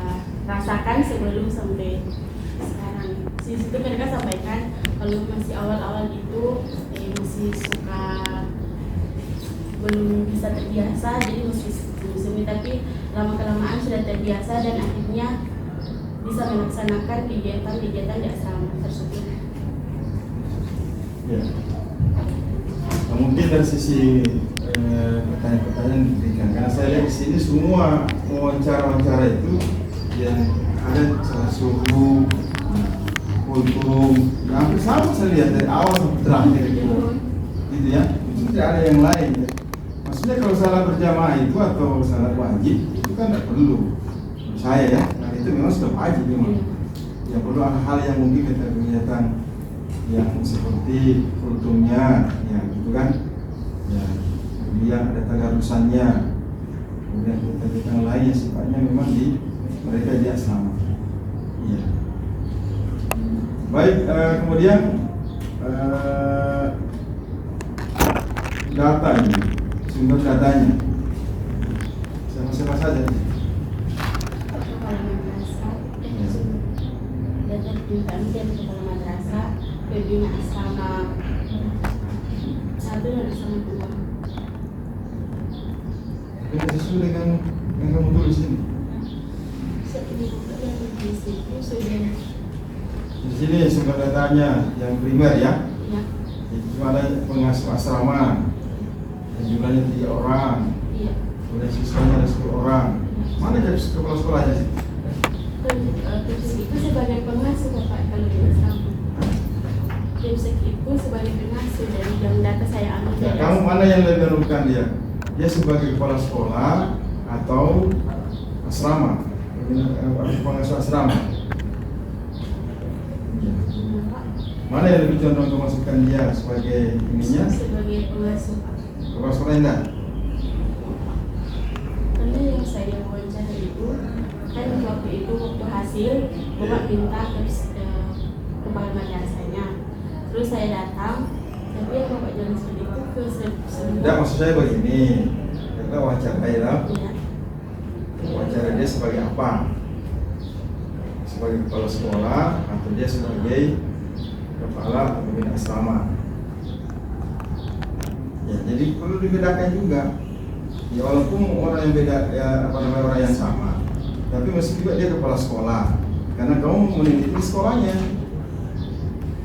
rasakan sebelum sampai sekarang. Di situ mereka sampaikan kalau masih awal-awal itu masih suka belum bisa terbiasa, jadi masih semi, tapi lama-kelamaan sudah terbiasa dan akhirnya bisa melaksanakan kegiatan-kegiatan di asrama tersebut. Ya. Nah, mungkin dari sisi pertanyaan-pertanyaan diberikan, karena saya lihat di sini semua wawancara itu yang ada salah suhu, kultum, hampir sama saya lihat dari awal sampai terakhir gitu ya. Tidak ada yang lain. Ya. Maksudnya kalau salah berjamaah itu atau salah wajib itu kan tidak perlu. Menurut saya ya, nah itu memang sudah wajib memang. Yang perlu hal yang mungkin kegiatan yang seperti kultumnya, ya gitu kan, ya kemudian ada tagarusannya, kemudian kegiatan lain yang sifatnya memang di mereka di asrama. Iya. Baik, kemudian data ini, sumber datanya, siapa saja? Kepala madrasah, data permintaan dari kepala madrasah, pembina asrama 1 dan asrama 2. Itu sesuai dengan yang kamu tulis ini. Di situ sudah Di sini sumber datanya yang primer ya. ya, Itu ada pengasuh asrama, yang jumlahnya 3 orang, iya. kemudian siswanya ada 10 orang. Mana jadi kepala sekolahnya sih? Itu sebagai pengasuh Bapak kalau di asrama. Timsek itu sebagai pengasuh dari yang data saya ambil Ya, dari kamu mana yang lebih menentukan dia? Dia sebagai kepala sekolah atau asrama? Pengasuh asrama. Ya. Bapak. Mana yang lebih condong memasukkan dia sebagai ininya? Sebagai pengasuh Pak. Kepala sekolah enggak? Karena yang saya wawancara itu kan waktu hasil Bapak minta ke kepala madrasahnya. Terus saya datang, tapi yang Bapak jalan seperti itu ke semua. Tidak, maksud saya begini. Kita wawancara ya. Iya. Wawancara dia sebagai apa? Sebagai kepala sekolah atau dia sebagai kepala pembina asrama? Ya, jadi perlu dibedakan juga. Ya, walaupun orang yang beda, ya apa namanya, orang yang sama, tapi mesti juga dia kepala sekolah, karena kamu meneliti sekolahnya.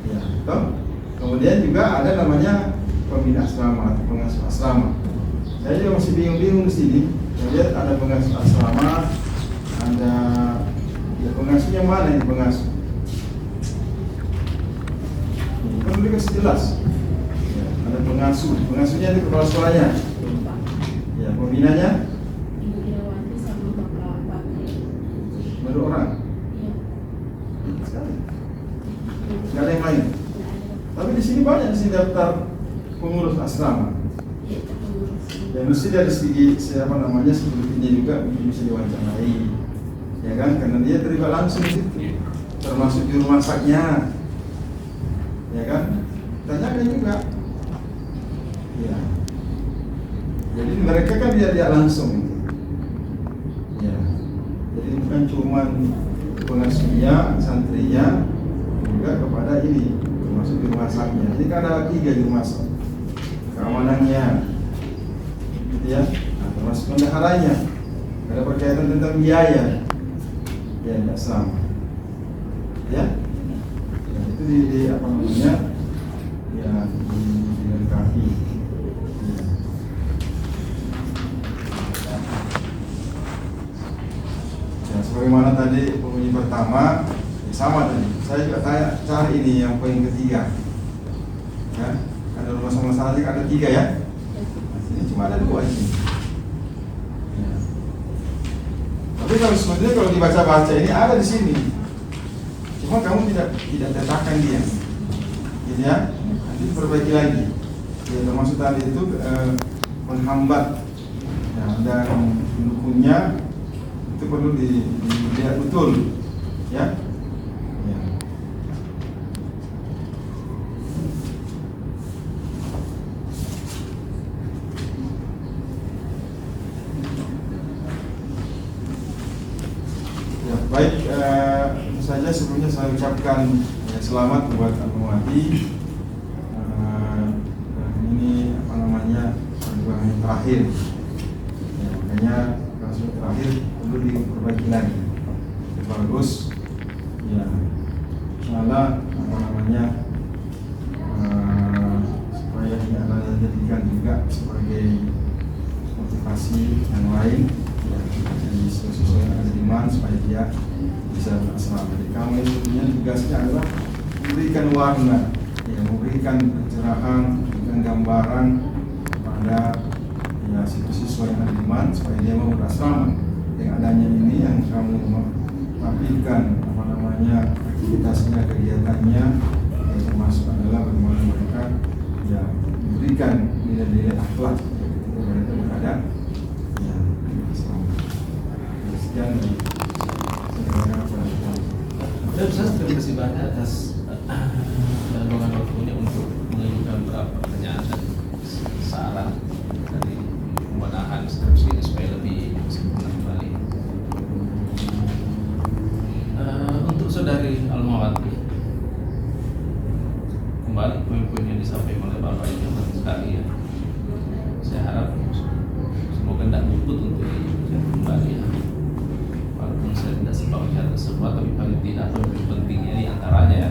Ya, toh? Kemudian juga ada namanya pembina asrama atau pengasuh asrama. Saya juga masih bingung-bingung di sini. Lihat ada pengasuh asrama, ada ya pengasuhnya mana ini pengasuh? Kan dikasih jelas. Ya, ada pengasuhnya itu kepala sekolahnya. Ya, pembinanya Ibu Irawati sama Bapak Bakri. baru orang. Iya. Sekali. Nggak ada yang lain. Tapi di sini banyak di sini daftar pengurus asrama. Iya, itu pengurus. Ya mesti dari segi siapa namanya sebelumnya juga bisa diwawancarai, ya kan? Karena dia terlibat langsung di situ, termasuk juru masaknya, ya kan? Tanyakan juga, ya. Jadi mereka kan dia langsung, ya. Jadi bukan cuma pengasuhnya, santrinya, juga kepada ini, termasuk juru masaknya. Jadi kan ada 3 juru masak, keamanannya. Ya, nah, termasuk pendaharanya, Ada berkaitan tentang biaya, ya tidak sama. Ya, ya itu di apa namanya? Ya dilengkapi. Ya, sebagaimana tadi pembunyi pertama, ya sama tadi. Saya juga cari ini yang poin ketiga. Ya, ada masalah ada 3 ya. Ini cuma ada 2 ini. Ya. Tapi kalau sebenarnya kalau dibaca-baca ini ada di sini. Cuma kamu tidak letakkan dia. Gitu ya. Nanti perbaiki lagi. Ya, termasuk tadi itu menghambat. Ya, dan pendukungnya itu perlu dilihat betul. Ya. Ya. Ya, baik, tentu saja sebelumnya saya ucapkan selamat buat Almawati. Ini apa namanya perjuangan yang terakhir. Ya, makanya kasus terakhir perlu diperbaiki lagi. Bagus. Ya, insyaallah apa namanya supaya ini adalah dijadikan juga sebagai motivasi yang lain. Ya, jadi sesuai dengan iman supaya dia bisa berasal. Jadi kamu ini sebenarnya tugasnya adalah memberikan warna, ya, memberikan pencerahan, memberikan gambaran kepada ya siswa yang ada iman supaya dia mau berasrama. Yang adanya ini yang kamu mampirkan apa namanya aktivitasnya, kegiatannya, yang termasuk adalah bagaimana mereka ya memberikan nilai-nilai akhlak ketika mereka berada ya bersama. Sekian dari saya Dan saya terima kasih banyak atas dorongan waktunya untuk mengajukan beberapa pertanyaan dan saran dari pembenahan skripsi ini supaya lebih sempurna kembali. Untuk saudari Almawati, kembali poin-poin yang disampaikan oleh Bapak ini penting sekali ya. Saya harap semoga tidak luput untuk diucapkan kembali ya. Walaupun saya tidak sempat mencatat semua, tapi paling tidak poin pentingnya di antaranya ya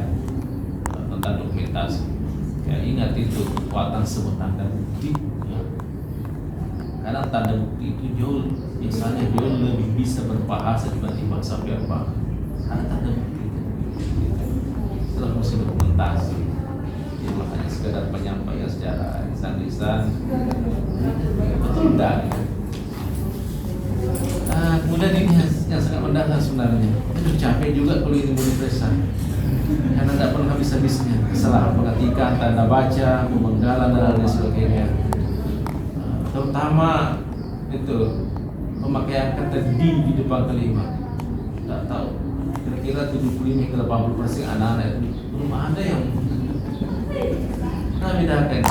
tentang dokumentasi. Ya, ingat itu kekuatan sebuah tanda bukti. Ya. Karena tanda bukti itu biasanya jauh lebih bisa berbahasa dibanding bahasa verbal. Karena tanda bukti itu mesti dokumentasi. Ya, makanya sekedar penyampaian secara lisan-lisan betul enggak? Kemudian ini yang sangat mendasar sebenarnya. Itu capek juga kalau ini universitas. Karena tidak pernah habis-habisnya. Kesalahan pengetikan, tanda baca, pemenggalan dan lain sebagainya. Terutama itu pemakaian kata di depan kalimat. Tidak tahu. Kira-kira 75 ke 80% anak-anak itu belum ada yang bedakan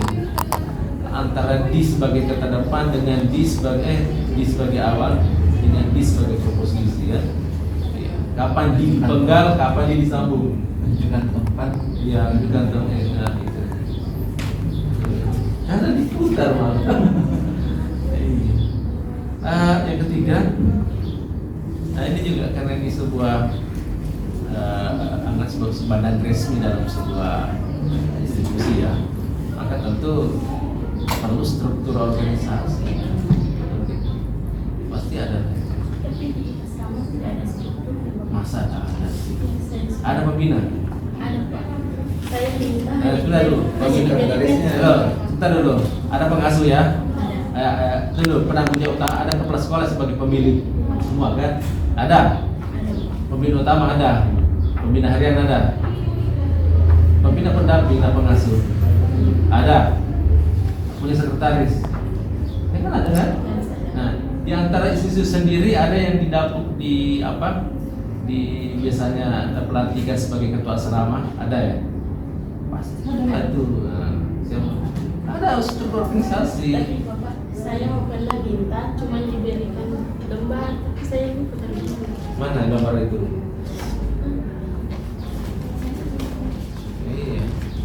antara di sebagai kata depan dengan di sebagai awal dengan di sebagai proposisi ya. Kapan di dipenggal, kapan di disambung. Menunjukkan tempat. Ya, menunjukkan tempat itu. Karena diputar malah. Yang ketiga, ini juga karena ini sebuah anggap sebuah badan resmi dalam sebuah institusi ya, maka tentu perlu struktur organisasi. Pasti ada. Masa tak ada? Ada pembina? Ada Pak. Saya minta. Sudah dulu. Pembina garisnya. Sebentar dulu. Ada pengasuh ya? Ada. Dulu penanggung jawab utama, ada kepala sekolah sebagai pemilik semua kan? Ada. Pembina utama ada. Pembina harian ada. Pembina pendamping dan pengasuh ada. Punya sekretaris. Ya kan ada kan? Nah, di antara institusi sendiri ada yang didapuk di biasanya pelantikan sebagai ketua asrama, ada ya? Pasti ada tuh. Ada struktur organisasi. Tapi Bapak, saya mau pernah minta, cuma diberikan lembar, tapi saya bukan minta. Mana gambar itu? Iya.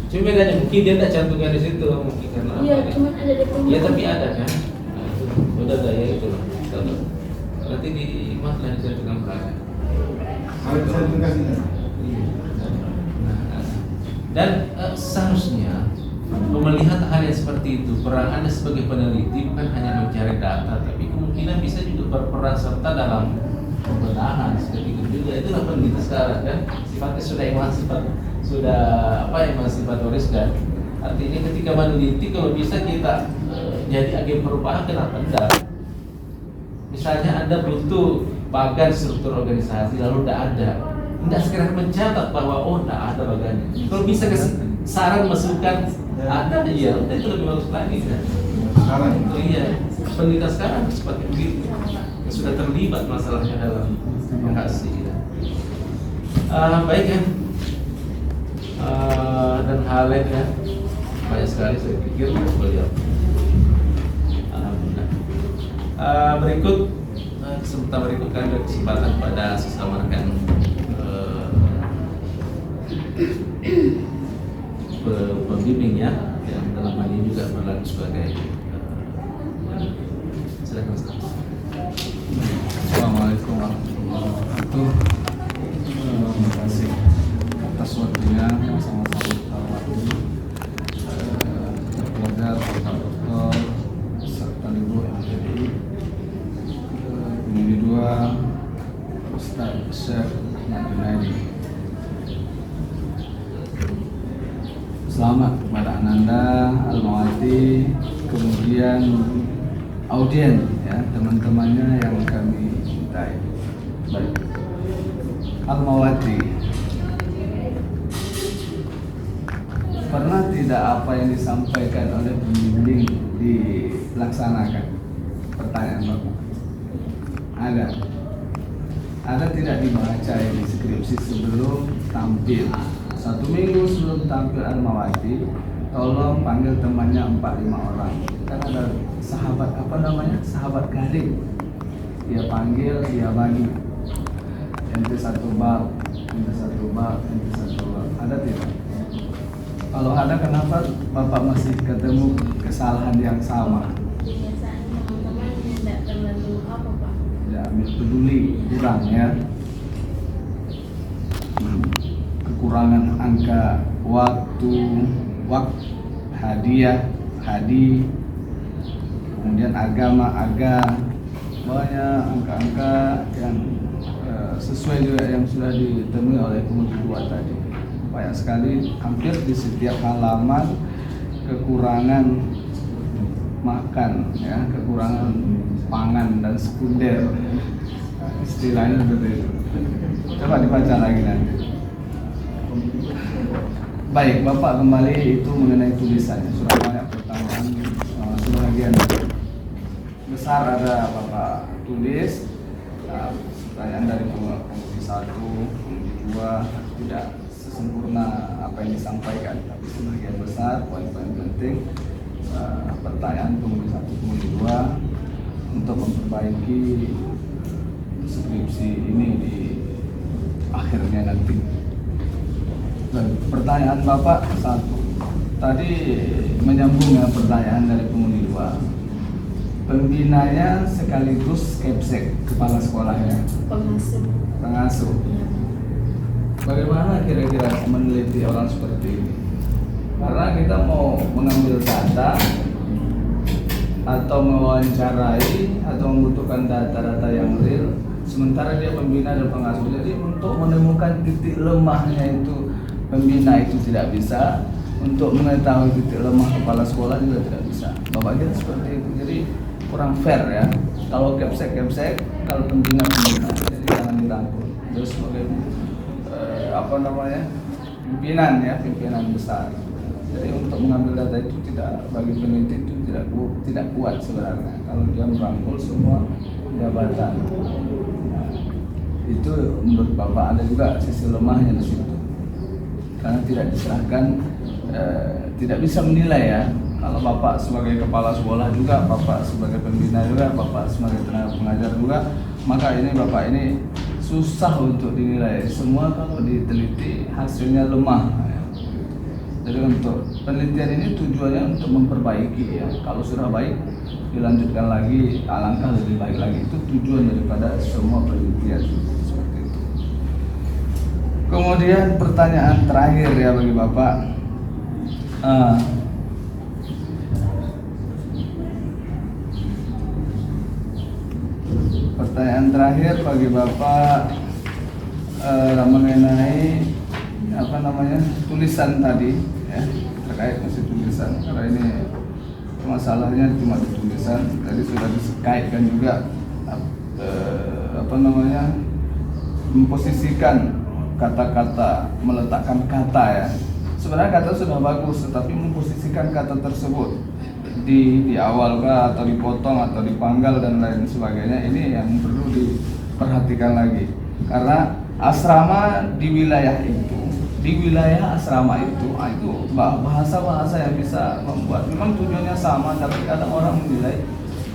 Cuma bedanya mungkin dia tak cantumkan di situ mungkin karena Iya, apa? cuma ada di Ya tapi ada kan? Nah, itu udah gaya itu loh. Berarti di Ikhwan telah dijatuhkan peraga. Saya kasih. Dan seharusnya melihat hal yang seperti itu, peran Anda sebagai peneliti bukan hanya mencari data, tapi kemungkinan bisa juga berperan serta dalam pembenahan seperti itu juga. Itulah peneliti sekarang kan, sifatnya sudah emansipatoris kan. Artinya ketika meneliti kalau bisa kita jadi agen perubahan, kenapa tidak? Misalnya Anda butuh bagan struktur organisasi lalu tidak ada, tidak sekedar mencatat bahwa tidak ada bagannya. Kalau bisa kasih saran masukan ada, ya udah itu lebih bagus lagi kan. Sekarang. Oh iya, penelitian sekarang seperti begitu. Yang sudah terlibat masalahnya dalam menghasil. Baik kan. Dan hal lain kan banyak sekali saya pikir beliau. Alhamdulillah. Berikut kesempatan berikut kami berkesempatan pada sesama rekan pembimbingnya yang dalam hal ini juga berlaku sebagai silakan Ustaz. Assalamualaikum warahmatullahi wabarakatuh. Terima kasih atas waktunya yang sama-sama kita hormati kepada Bapak Dr. serta Ibu MPDI, Komisi 2 Ustaz Syekh Ahmad Junaidi. Selamat kepada Ananda, Al-Mawati, kemudian audien ya, teman-temannya yang kami cintai. Baik. Al-Mawati, pernah tidak apa yang disampaikan oleh pembimbing dilaksanakan? Pertanyaan Bapak. Ada tidak dibaca di skripsi sebelum tampil? 1 minggu sebelum tampil Al-Mawati, tolong panggil temannya 4-5 orang. Kan ada sahabat sahabat karib. Dia panggil, dia bagi. Ente satu bab. Ada tidak? Kalau ada, kenapa Bapak masih ketemu kesalahan yang sama? Biasanya teman-teman tidak terlalu apa Pak? Ya, peduli, kurang ya. Kekurangan angka waktu, hadiah, kemudian agama, banyak angka-angka yang sesuai juga yang sudah ditemui oleh Komisi 2 tadi. Banyak sekali, hampir di setiap halaman kekurangan makan, ya, kekurangan pangan dan sekunder, istilahnya seperti itu. Coba dibaca lagi nanti. Baik, Bapak kembali itu mengenai tulisannya. Sudah banyak pertanyaan, sebagian besar ada Bapak tulis. Pertanyaan dari Komisi 1, Komisi 2 tidak sesempurna apa yang disampaikan, tapi sebagian besar poin-poin penting. Pertanyaan Komisi 1, Komisi 2 untuk memperbaiki skripsi ini di akhirnya nanti. Pertanyaan Bapak satu tadi menyambung dengan pertanyaan dari Komisi 2. Pembinanya sekaligus kepsek, kepala sekolahnya, pengasuh. Bagaimana kira-kira meneliti orang seperti ini? Karena kita mau mengambil data atau mewawancarai atau membutuhkan data-data yang real, sementara dia pembina dan pengasuh. Jadi untuk menemukan titik lemahnya itu pembina itu tidak bisa, untuk mengetahui titik lemah kepala sekolah juga tidak bisa. Bapak kira seperti itu. Jadi kurang fair ya. Kalau kepsek, kalau pembina. Jadi jangan dirangkul. Terus sebagai pimpinan besar. Jadi untuk mengambil data itu tidak, bagi peneliti itu tidak kuat sebenarnya. Kalau dia merangkul semua jabatan. Nah, itu menurut Bapak ada juga sisi lemahnya di situ. Karena tidak diserahkan, tidak bisa menilai ya. Kalau Bapak sebagai kepala sekolah juga, Bapak sebagai pembina juga, Bapak sebagai tenaga pengajar juga, maka ini Bapak ini susah untuk dinilai. Semua kalau diteliti hasilnya lemah. Jadi untuk penelitian ini tujuannya untuk memperbaiki ya. Kalau sudah baik dilanjutkan lagi, alangkah lebih baik lagi. Itu tujuan daripada semua penelitian seperti itu. Kemudian pertanyaan terakhir ya bagi Bapak. Pertanyaan terakhir bagi Bapak mengenai apa namanya tulisan tadi ya, terkait masih tulisan, karena ini masalahnya cuma di tulisan. Tadi sudah dikaitkan juga apa namanya memposisikan kata-kata, meletakkan kata ya. Sebenarnya kata sudah bagus, tetapi memposisikan kata tersebut di awal kah, atau dipotong atau dipanggal dan lain sebagainya, ini yang perlu diperhatikan lagi. Karena asrama di wilayah itu, di wilayah asrama itu bahasa-bahasa yang bisa membuat, memang tujuannya sama, tapi kadang orang menilai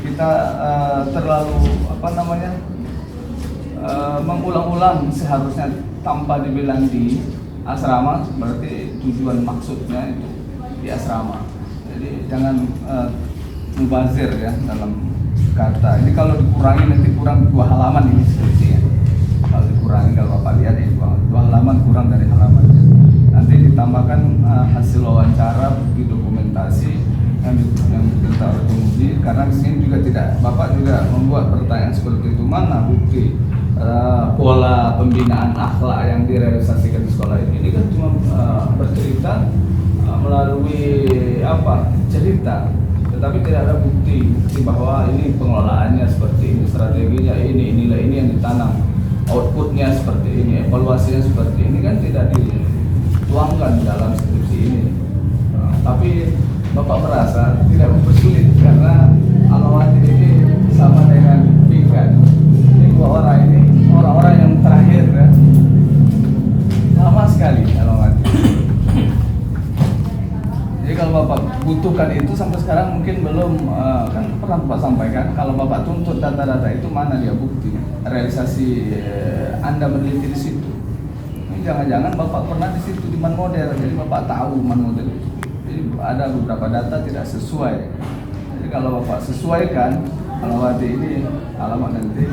kita terlalu apa namanya mengulang-ulang, seharusnya tanpa dibilang di asrama, berarti tujuan maksudnya itu di asrama. Jadi jangan mubazir ya dalam kata. Ini kalau dikurangi nanti kurang 2 halaman ini skripsinya. Kalau dikurangi, kalau Bapak lihat ini 2 halaman kurang dari halamannya. Nanti ditambahkan hasil wawancara, bukti dokumentasi yang diminta oleh penguji. Karena di sini juga tidak, Bapak juga membuat pertanyaan seperti itu, mana bukti pola pembinaan akhlak yang direalisasikan di sekolah ini. Ini kan cuma bercerita melalui apa cerita, tetapi tidak ada bukti bahwa ini pengelolaannya seperti ini, strateginya ini, nilai ini yang ditanam, outputnya seperti ini, evaluasinya seperti ini, kan tidak dituangkan dalam skripsi ini. Tapi Bapak merasa tidak mempersulit karena Almawati ini sama dengan Pikan. Ini 2 orang ini orang-orang yang terakhir ya, lama sekali Almawati. Jadi kalau Bapak butuhkan itu sampai sekarang mungkin belum, kan pernah Bapak sampaikan, kalau Bapak tuntut data-data itu mana dia bukti realisasi Anda meneliti di situ. Ini jangan-jangan Bapak pernah di situ di Man Model, jadi Bapak tahu Man Model itu. Jadi ada beberapa data tidak sesuai. Jadi kalau Bapak sesuaikan, Almawati ini alamat nanti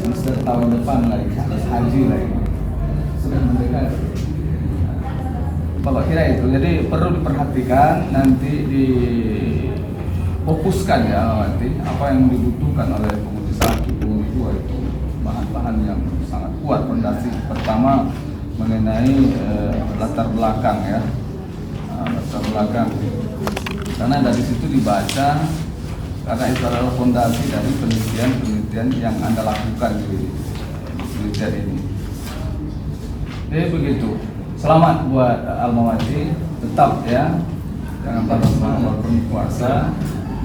semester tahun depan lagi, harus haji lagi, sudah mendekat. Bapak kira itu, jadi perlu diperhatikan, nanti difokuskan ya nanti apa yang dibutuhkan oleh penguji 1, penguji 2 itu bahan-bahan yang sangat kuat. Fondasi pertama mengenai latar belakang ya, latar belakang, karena dari situ dibaca, karena itu adalah fondasi dari penelitian yang Anda lakukan di penelitian ini. Jadi begitu. Selamat buat Almawati, tetap ya, jangan patah semangat walaupun puasa,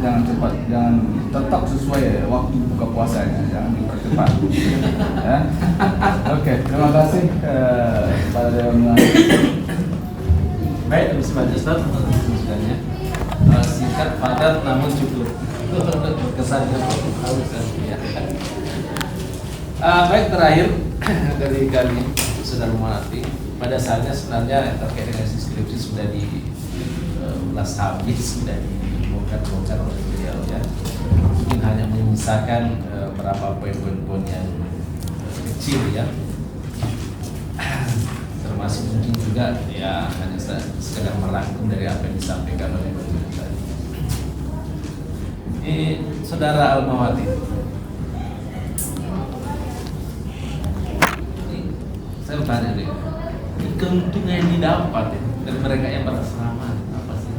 jangan cepat, jangan, tetap sesuai waktu buka puasanya, jangan dipercepat. Ya. Oke, terima kasih kepada Dewan. Baik, terima kasih Ustaz sudah singkat, padat, namun cukup kesannya halus ya. Baik, terakhir dari kami Saudara Almawati. Pada saatnya sebenarnya terkait dengan skripsi sudah diulas habis, sudah dibongkar oleh beliau ya. Mungkin hanya menyisakan beberapa poin-poin yang kecil ya. Termasuk mungkin juga ya hanya sekedar merangkum dari apa yang disampaikan oleh beliau tadi. Saudara Almawati, saya bertanya deh, keuntungan yang didapat ya, dari mereka yang berasrama apa sih?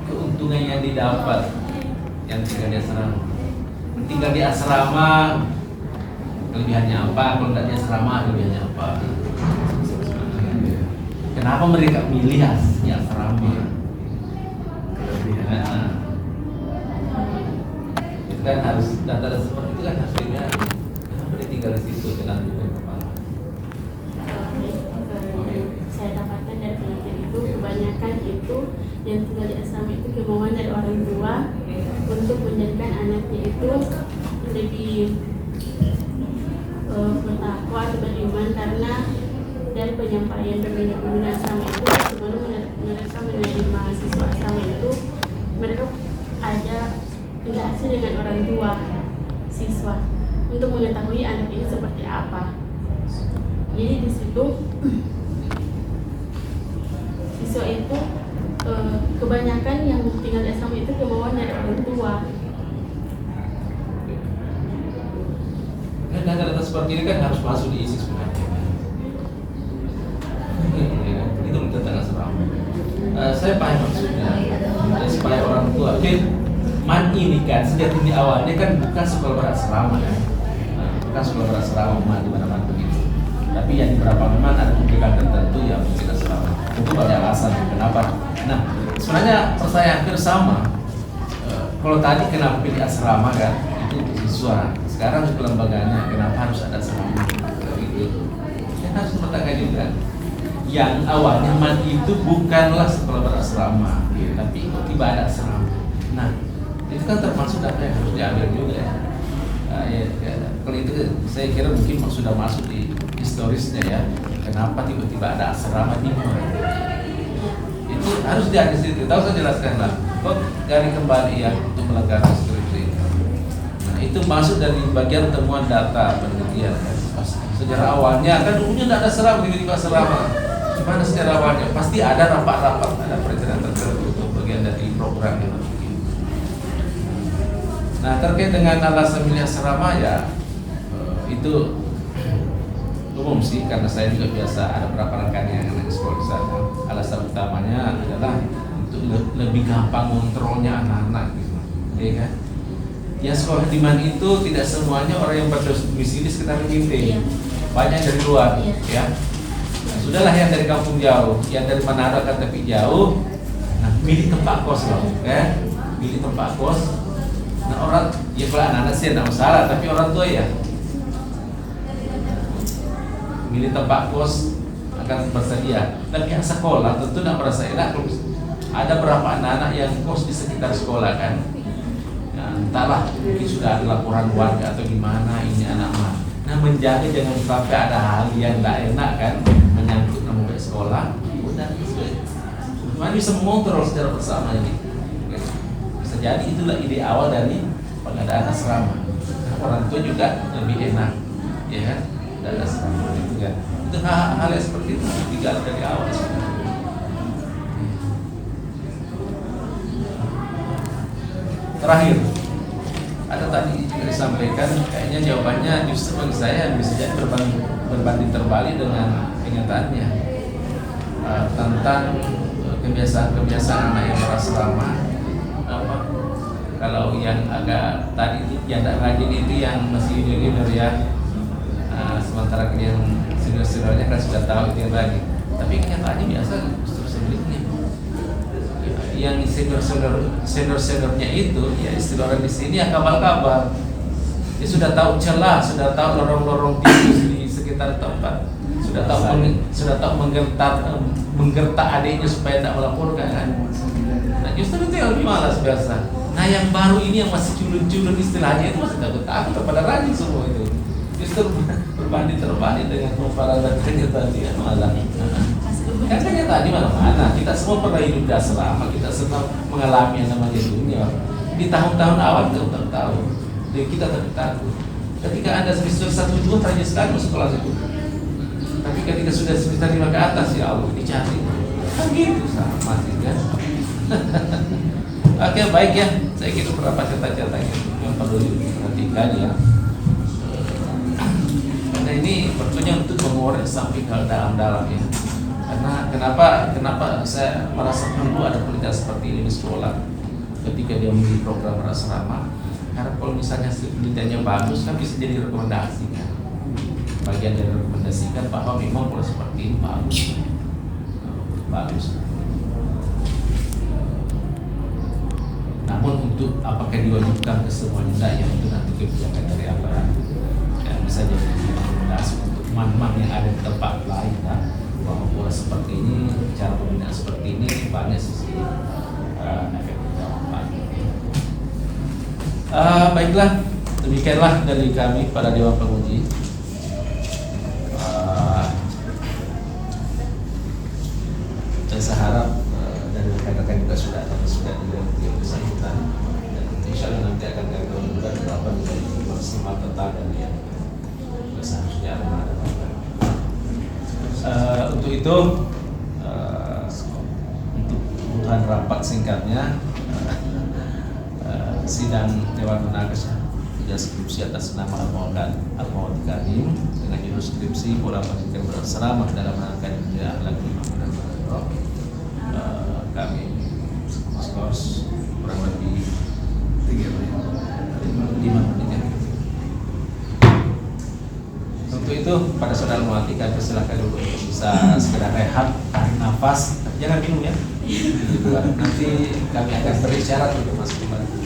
Keuntungan yang didapat yang tinggal di asrama. Tinggal di asrama kelebihannya apa? Kalau tidak di asrama kelebihannya apa? Kenapa mereka milih di asrama? Kelebihannya itu kan harus data seperti itu kan harus dilihat. Kenapa dia tinggal di situ dengan Saya dapatkan dari penelitian itu, kebanyakan itu yang tinggal di asrama itu kemauan dari orang tua untuk menjadikan anaknya itu lebih bertakwa atau beriman, karena dari penyampaian pembina asrama itu sebelum mereka menerima siswa untuk mengetahui anak ini seperti apa. Jadi di situ siswa itu kebanyakan yang tinggal di asrama itu kemauan dari orang tua. Kan data seperti ini kan harus masuk di isi sebenarnya. Itu tentang asrama. Saya paham maksudnya. Jadi supaya orang tua, MAN ini kan sejak di awalnya kan bukan sekolah berasrama kan, bukan sekolah berasrama MAN di mana-mana begitu. Tapi yang di beberapa MAN ada kebijakan tertentu yang mungkin asrama. Tentu banyak alasan kenapa. Nah, sebenarnya pertanyaan hampir sama. Kalau tadi kenapa pilih asrama kan, itu untuk siswa. Sekarang kelembagaannya kenapa harus ada asrama? Gitu. Kan harus dipertanyakan juga. Yang awalnya MAN itu bukanlah sekolah berasrama, tapi kok tiba ada asrama. Nah, itu kan termasuk data yang harus diambil juga ya. Kalau itu saya kira mungkin sudah masuk di historisnya ya. Kenapa tiba-tiba ada asrama di MAN? Itu harus diambil situ. Tahu saya jelaskan lah. Kok dari kembali ya untuk melanggar skripsi. Nah, itu masuk dari bagian temuan data penelitian kan. Sejarah awalnya kan dulunya tidak ada asrama, tiba-tiba asrama. Gimana sejarah awalnya? Pasti ada rapat-rapat, ada perencanaan tertentu untuk bagian dari program yang begini. Nah, terkait dengan alasan milih asrama ya itu umum sih, karena saya juga biasa ada beberapa rekan yang anak sekolah di sana. Alasan utamanya adalah untuk lebih gampang mengontrolnya anak-anak gitu, ya kan? Ya sekolah di MAN itu tidak semuanya orang yang berdomisili sekitar Binti, banyak dari luar, ya. Nah, sudahlah yang dari kampung jauh, yang dari Manado kan tapi jauh, nah milih tempat kos loh, ya, milih tempat kos. Nah orang, ya kalau anak-anak sih tidak masalah, tapi orang tua ya, milih tempat kos akan bersedia. Dan pihak sekolah tentu tidak merasa enak kalau ada berapa anak-anak yang kos di sekitar sekolah kan. Ya, entahlah mungkin sudah ada laporan warga atau gimana ini anak mah. Nah menjaga jangan sampai ada hal yang tidak enak kan menyangkut nama baik sekolah. Udah cuma bisa mengontrol secara bersama ini. Bisa jadi itulah ide awal dari pengadaan asrama. Nah, orang tua juga lebih enak, ya kan? Dan asrama itu kan. Itu hal yang seperti itu digali dari awal. Terakhir, ada tadi juga disampaikan, kayaknya jawabannya justru bagi saya bisa jadi berbanding terbalik dengan kenyataannya tentang kebiasaan-kebiasaan anak yang berasrama. Kalau yang agak tadi yang tidak rajin itu yang masih junior ya, sementara yang senior-seniornya kan sudah tahu itu yang rajin. Tapi kenyataannya biasa justru sebaliknya. Yang senior-seniornya itu ya istilah orang di sini ya kabal-kabal. Dia sudah tahu celah, sudah tahu lorong-lorong tikus di sekitar tempat, sudah tahu menggertak adiknya supaya tidak melaporkan kan. Nah justru itu yang lebih malas biasa. Nah yang baru ini yang masih culun-culun istilahnya itu masih takut-takut pada rajin semua itu. Justru berbanding terbalik dengan pemparalatannya tadi ya malah. Kan tadi mana-mana kita semua pernah hidup di asrama, kita semua mengalami yang namanya dunia. Di tahun-tahun awal kita tahu, jadi kita takut. Ketika Anda semester 1, 2 rajin sekali masuk kelas itu. Tapi ketika sudah semester 5 ke atas ya Allah dicari. Kan gitu sama masih kan. Oke baik ya, saya kira beberapa cerita-cerita yang perlu diperhatikan ya. Karena ini tentunya untuk mengorek sampai ke dalam-dalam ya. Karena kenapa saya merasa perlu ada penelitian seperti ini di sekolah ketika dia memilih program berasrama. Karena kalau misalnya penelitiannya bagus kan bisa jadi rekomendasi kan. Bagian dari rekomendasikan bahwa memang pola seperti ini bagus. Namun untuk apakah diwajibkan ke semuanya tidak ya, itu nanti kebijakan dari aparat. Ya, bisa jadi rekomendasi untuk man-man yang ada di tempat lain kan. Bahwa pola seperti ini, cara pembinaan seperti ini banyak sisi efek dampak. Baiklah, demikianlah dari kami pada Dewan Penguji. Dan saya harap dari rekan-rekan juga sudah diberi kesakitan dan insya Allah nanti akan kami menentukan berapa nilai maksimal total dan yang seharusnya ada. Untuk itu, untuk kebutuhan rapat singkatnya, sidang Dewan Pengawas skripsi atas nama Al-Mawad Karim dengan judul skripsi pola pendidikan berasrama dalam rangka nilai akhlak Imam dan Madrasah. Kami skors kurang lebih 5 menit. Untuk itu pada saudara Muati kami persilahkan dulu untuk bisa segera rehat, tarik nafas, jangan minum ya. Nanti kami akan beri syarat untuk masuk kembali.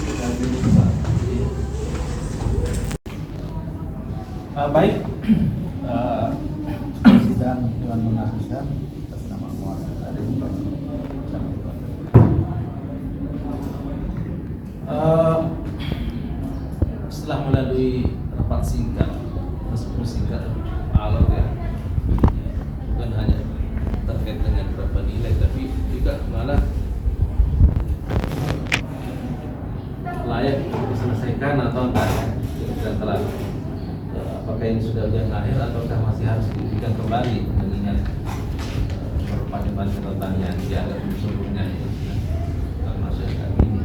Baik, Sidang Dewan Pengawas atas nama Muhammad Karim. Setelah melalui rapat singkat, meskipun singkat alot ya, bukan hanya terkait dengan beberapa nilai, tapi juga malah layak diselesaikan atau tidak terlalu. Apakah ini sudah ujian akhir ataukah masih harus diberikan kembali mengingat beberapa catatan yang dianggap sebelumnya termasuk kami ini.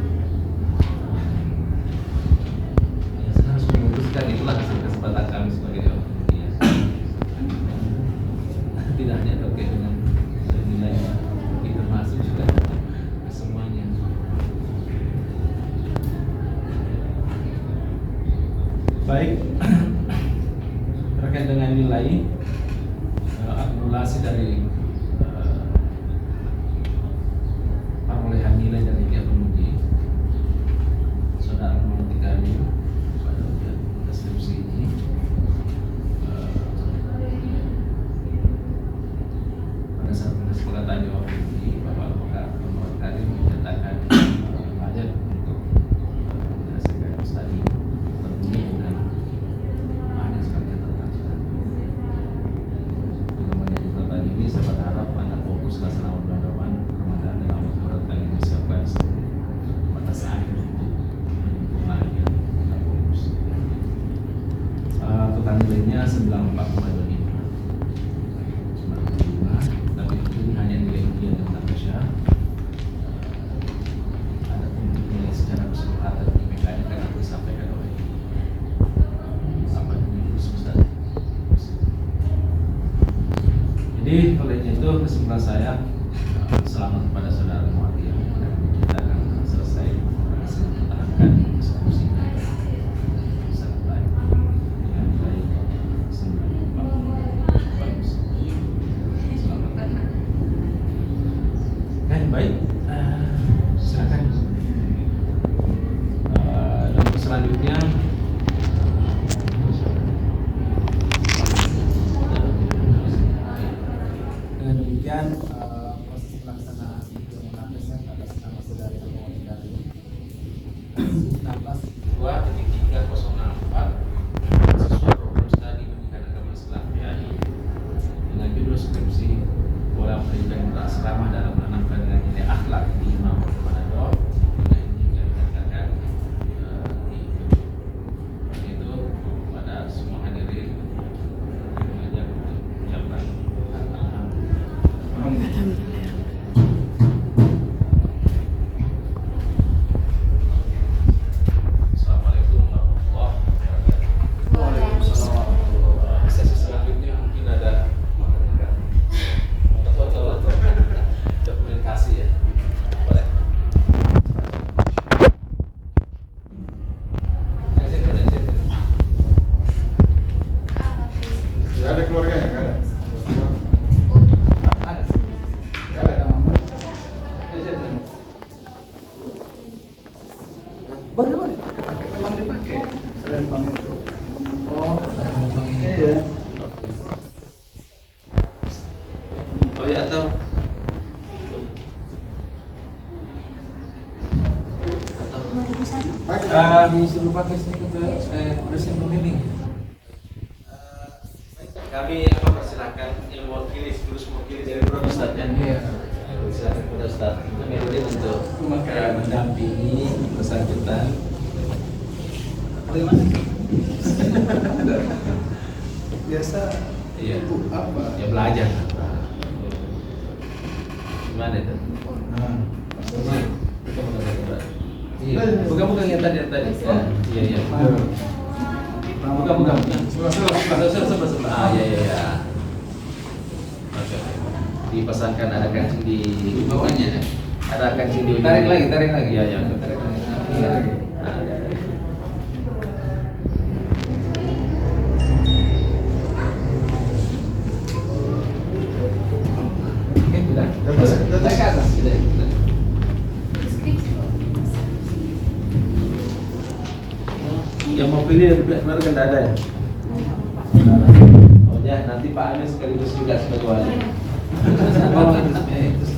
Ya, saya harus memutuskan, itulah kesempatan kami sebagai dewan penilai. Tidak hanya terkait dengan nilai, tapi termasuk juga semuanya. Baik. Terkait dengan nilai akumulasi dari perolehan nilai dari tiap penguji, saudara mengerti kami pada ujian skripsi ini pada saat kesepakatan jawab ini Bapak Al-Muhammad Karim menyatakan layak untuk menyelesaikan studi tentunya dengan banyak sekali catatan. Ini saya berharap Anda fokus laksanakan bulan Ramadan dalam waktu yang disiapkan pada saat itu menyempurnakan Anda fokus. Total nilainya 94,25, tapi ini hanya nilai ujian dan Natasha. Ada pun nilai secara keseluruhan dan IPK nya akan nanti disampaikan oleh Ustaz. Jadi oleh itu kesimpulan saya, selamat kepada saudara Muhammad yang kita akan selesai mempertahankan diskusi sangat baik dengan baik. Bagus. Selamat. Baik. Silakan. Dan untuk selanjutnya proses pelaksanaan video mengapresnya atas nama saudara Al-Mawad Karim 16.2.304 siswa program studi pendidikan agama Islam PAI dengan judul skripsi pola pendidikan berasrama dalam menanamkan nilai akhlak di Imam dan Madrasah. Dengan ini kami katakan itu pada semua hadirin mengajak ucapan Assalamualaikum warahmatullahi wabarakatuh. Waalaikumsalam. Sesi selanjutnya mungkin ada dokumentasi ya. Boleh. Tidak ada keluarganya, kan? Boleh. Memang dipakai. Selain pamit. Oh, iya. Oh ya, atau Disuruh pakai sini ke dosen pembimbing. kami persilakan yang mewakili dari Prof. Ustaz ya. Iya. Silakan kepada Ustaz Amiruddin untuk mendampingi bersangkutan bagaimana? Biasa Iya. itu apa? Ya belajar. Gimana itu? Iya. Bukan yang tadi. Iya, iya. Bukan. Sebelah. Ah, iya. Oke. Dipesankan ada kancing di bawahnya. Ada kancing di ujung. Tarik lagi. Iya. Tarik lagi. Iya. Oke, sudah. Atas ke atas. Yang mau pilih benar kan ada ya? Oh ya, nanti Pak Anies sekaligus juga sebagai wali. Oh, itu